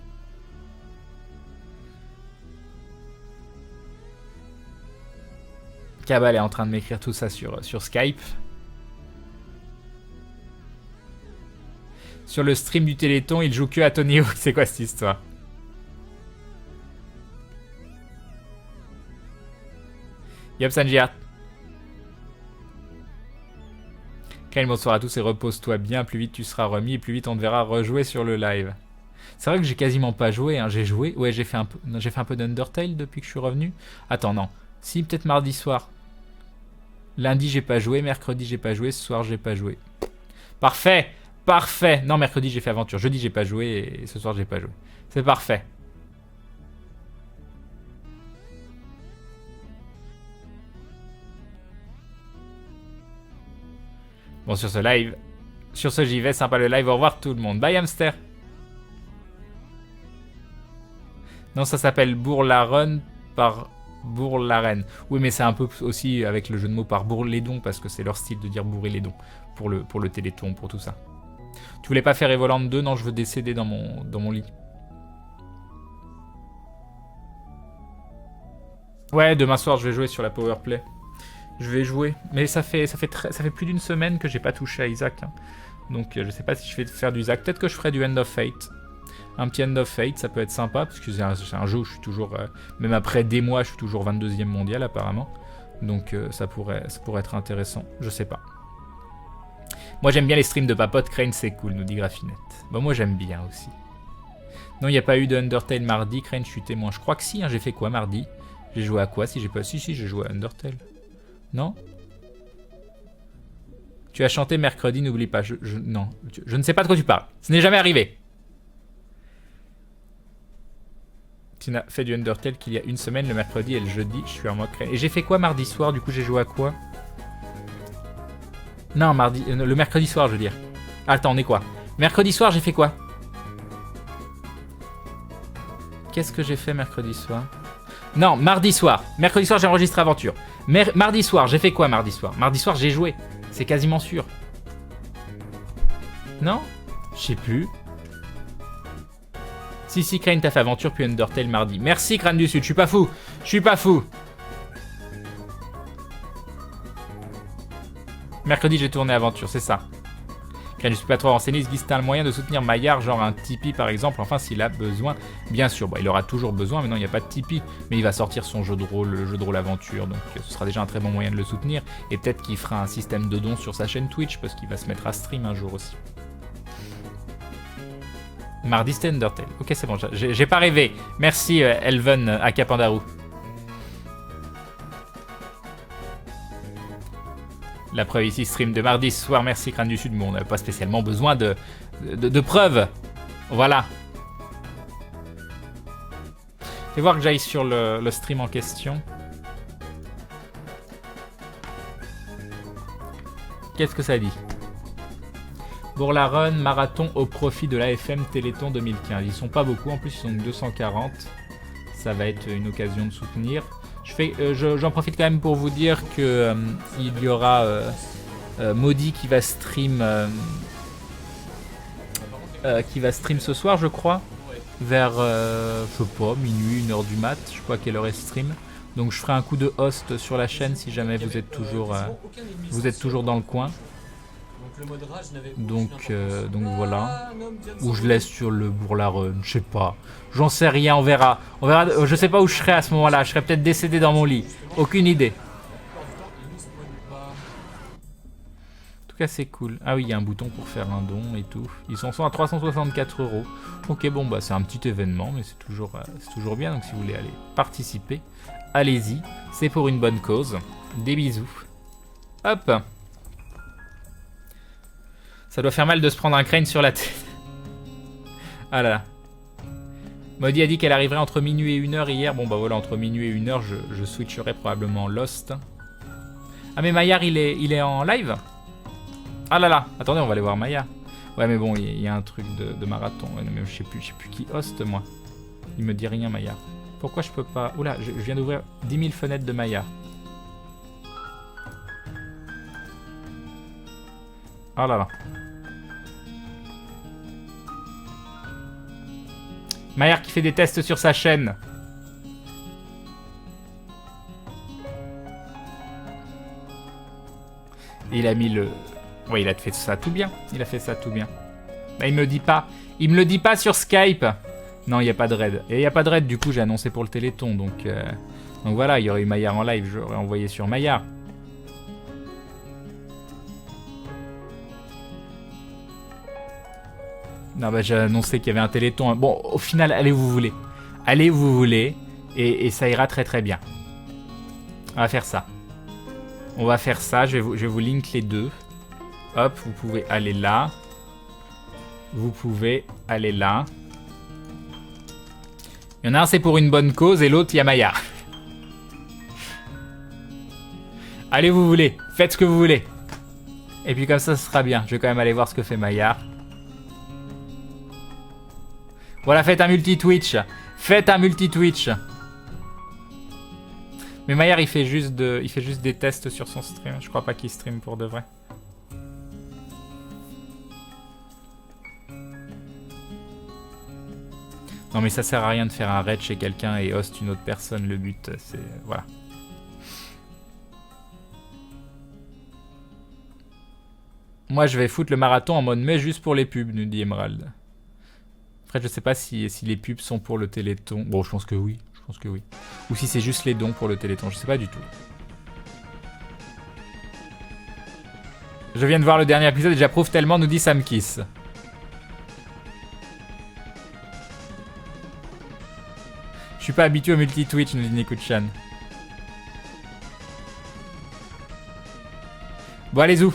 Cabal est en train de m'écrire tout ça sur Skype. Sur le stream du Téléthon, il joue que à Tony Hawk. C'est quoi cette histoire? Yop Sanjiat. Crane, bonsoir à tous et repose-toi bien. Plus vite tu seras remis et plus vite on te verra rejouer sur le live. C'est vrai que j'ai quasiment pas joué. Hein. J'ai joué. Ouais, j'ai fait un peu d'Undertale depuis que je suis revenu. Attends, non. Si, peut-être mardi soir. Lundi, j'ai pas joué. Mercredi, j'ai pas joué. Ce soir, j'ai pas joué. Parfait. Parfait. Non, mercredi, j'ai fait aventure. Jeudi, j'ai pas joué. Et ce soir, j'ai pas joué. C'est parfait. Bon, sur ce live. Sur ce, j'y vais. Sympa le live. Au revoir tout le monde. Bye, hamster. Non, ça s'appelle Bourg-la-Run par Bourg-la-Reine. Oui, mais c'est un peu aussi avec le jeu de mots par Bourg-les-dons, parce que c'est leur style de dire bourrer les dons pour le Téléthon, pour tout ça. Tu voulais pas faire Evoland 2? Non, je veux décéder dans mon lit. Ouais, demain soir, je vais jouer sur la Powerplay. Je vais jouer. Mais ça fait plus d'une semaine que j'ai pas touché à Isaac. Hein. Donc, je sais pas si je vais faire du Isaac. Peut-être que je ferai du End of Fate. Un petit End of Fate, ça peut être sympa, parce que c'est un jeu où je suis toujours, même après des mois, je suis toujours 22e mondial apparemment. Donc ça pourrait être intéressant, je sais pas. Moi j'aime bien les streams de Papote, Crane c'est cool, nous dit Graffinette. Bon moi j'aime bien aussi. Non, il n'y a pas eu de Undertale mardi, Crane, je suis témoin. Je crois que si, hein, j'ai fait quoi mardi? J'ai joué à quoi si j'ai pas... Si, j'ai joué à Undertale. Non? Tu as chanté mercredi, n'oublie pas. Non, je ne sais pas de quoi tu parles. Ce n'est jamais arrivé. Tu n'as fait du Undertale qu'il y a une semaine, le mercredi et le jeudi, je suis en mode créé. Et j'ai fait quoi mardi soir? Du coup, j'ai joué à quoi? Non, mardi, le mercredi soir, je veux dire. Attends, on est quoi? Mercredi soir, j'ai fait quoi? Qu'est-ce que j'ai fait mercredi soir? Non, mardi soir. Mercredi soir, j'ai enregistré Aventure. Mardi soir, j'ai fait quoi mardi soir? Mardi soir, j'ai joué. C'est quasiment sûr. Non? Je sais plus. Si, Crane, t'as fait Aventure, puis Undertale mardi. Merci, Crane du Sud, je suis pas fou. Je suis pas fou. Mercredi, j'ai tourné Aventure, c'est ça. Crane, je suis pas trop renseigné. Est-ce qu'il a un moyen de soutenir Maillard, genre un Tipeee par exemple? Enfin, s'il a besoin, bien sûr. Bon, il aura toujours besoin, mais non, il n'y a pas de Tipeee. Mais il va sortir son jeu de rôle, le jeu de rôle Aventure. Donc, ce sera déjà un très bon moyen de le soutenir. Et peut-être qu'il fera un système de dons sur sa chaîne Twitch, parce qu'il va se mettre à stream un jour aussi. Mardi, c'était Undertale. Ok, c'est bon, j'ai pas rêvé. Merci, Elven Akapandaru. La preuve ici, stream de mardi soir. Merci, Crâne du Sud. Mais on n'avait pas spécialement besoin de preuves. Voilà. Fais voir que j'aille sur le stream en question. Qu'est-ce que ça dit? Bourg-la-Run, marathon au profit de l'AFM Téléthon 2015. Ils sont pas beaucoup, en plus ils sont 240. Ça va être une occasion de soutenir. J'en profite quand même pour vous dire que il y aura Maudit qui va stream ce soir, je crois, vers je sais pas, minuit, 1h du mat, je sais pas à quelle heure est stream. Donc je ferai un coup de host sur la chaîne si jamais vous êtes toujours dans le coin. Donc voilà. Ou je laisse sur le Bourg-la-Run, je sais pas. J'en sais rien, on verra. Je sais pas où je serai à ce moment-là. Je serai peut-être décédé dans mon lit. Aucune idée. En tout cas, c'est cool. Ah oui, il y a un bouton pour faire un don et tout. Ils en sont à 364 €. Ok, bon, bah c'est un petit événement, mais c'est toujours bien. Donc si vous voulez aller participer, allez-y. C'est pour une bonne cause. Des bisous. Hop. Ça doit faire mal de se prendre un crane sur la tête. Ah là là. Maudit a dit qu'elle arriverait entre minuit et 1h hier. Bon bah voilà, entre minuit et 1h, je switcherai probablement Lost. Ah mais Maillard, il est en live? Ah là là, attendez, on va aller voir Maillard. Ouais mais bon, il y a un truc de marathon. Ouais, mais je sais plus qui host moi. Il me dit rien Maillard. Pourquoi je peux pas... Oula, je viens d'ouvrir 10 000 fenêtres de Maillard. Ah là là. Maillard qui fait des tests sur sa chaîne. Et il a mis le... Ouais, il a fait ça tout bien. Il a fait ça tout bien. Bah, il me dit pas. Il me le dit pas sur Skype. Non, il n'y a pas de raid. Et il n'y a pas de raid, du coup, j'ai annoncé pour le Téléthon. Donc voilà, il y aurait eu Maillard en live. J'aurais envoyé sur Maillard. Non, bah j'ai annoncé qu'il y avait un Téléthon. Bon, au final, allez où vous voulez. Allez où vous voulez. Et ça ira très très bien. On va faire ça. On va faire ça. Je vais vous link les deux. Hop, vous pouvez aller là. Vous pouvez aller là. Il y en a un, c'est pour une bonne cause. Et l'autre, il y a Maillard. Allez où vous voulez. Faites ce que vous voulez. Et puis comme ça, ce sera bien. Je vais quand même aller voir ce que fait Maillard. Voilà, faites un multi-Twitch. Faites un multi-Twitch. Mais Maillard, il fait juste des tests sur son stream. Je crois pas qu'il stream pour de vrai. Non mais ça sert à rien de faire un raid chez quelqu'un et host une autre personne. Le but, c'est... Voilà. Moi, je vais foutre le marathon en mode mai juste pour les pubs, nous dit Emerald. Après, je sais pas si les pubs sont pour le Téléthon. Bon, je pense que oui. Je pense que oui. Ou si c'est juste les dons pour le Téléthon. Je sais pas du tout. Je viens de voir le dernier épisode et j'approuve tellement, nous dit Sam Kiss. Je suis pas habitué au multi-Twitch, nous dit Nikuchan. Bon, allez-y.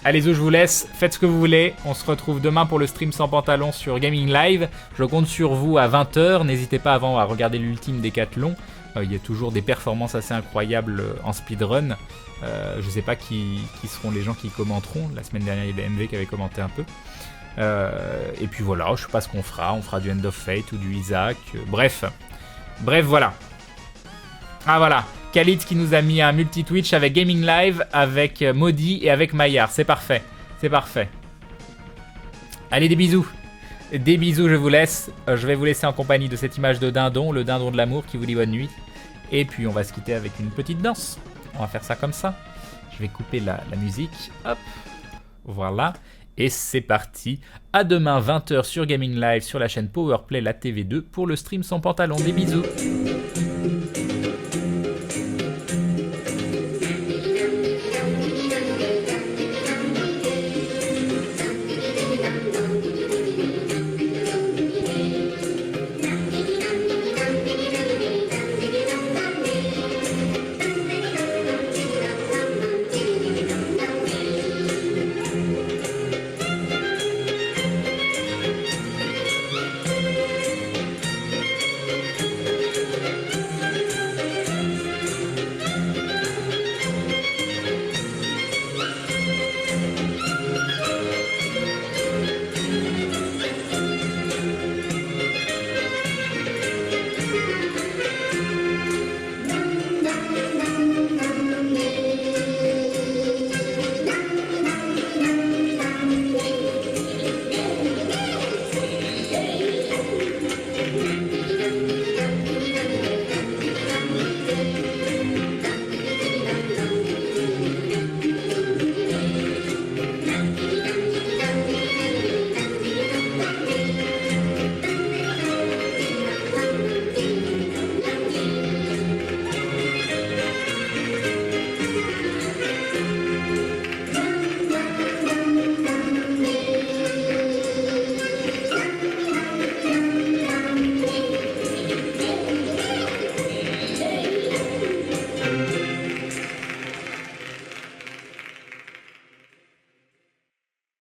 Allez-y, je vous laisse, faites ce que vous voulez. On se retrouve demain pour le stream sans pantalon sur Gaming Live. Je compte sur vous à 20 h. N'hésitez pas avant à regarder l'ultime Décathlon. Il y a toujours des performances assez incroyables en speedrun. Je sais pas qui seront les gens qui commenteront. La semaine dernière, il y a MV qui avait commenté un peu. Et puis voilà, je sais pas ce qu'on fera. On fera du End of Fate ou du Isaac. Bref, voilà. Ah voilà, Khalid qui nous a mis un multi-Twitch avec Gaming Live, avec Maudit et avec Maillard. C'est parfait. Allez, des bisous. Des bisous, je vous laisse. Je vais vous laisser en compagnie de cette image de dindon, le dindon de l'amour qui vous dit bonne nuit. Et puis on va se quitter avec une petite danse. On va faire ça comme ça. Je vais couper la musique. Hop. Voilà. Et c'est parti. À demain 20h sur Gaming Live sur la chaîne Powerplay, la TV2 pour le stream sans pantalon. Des bisous.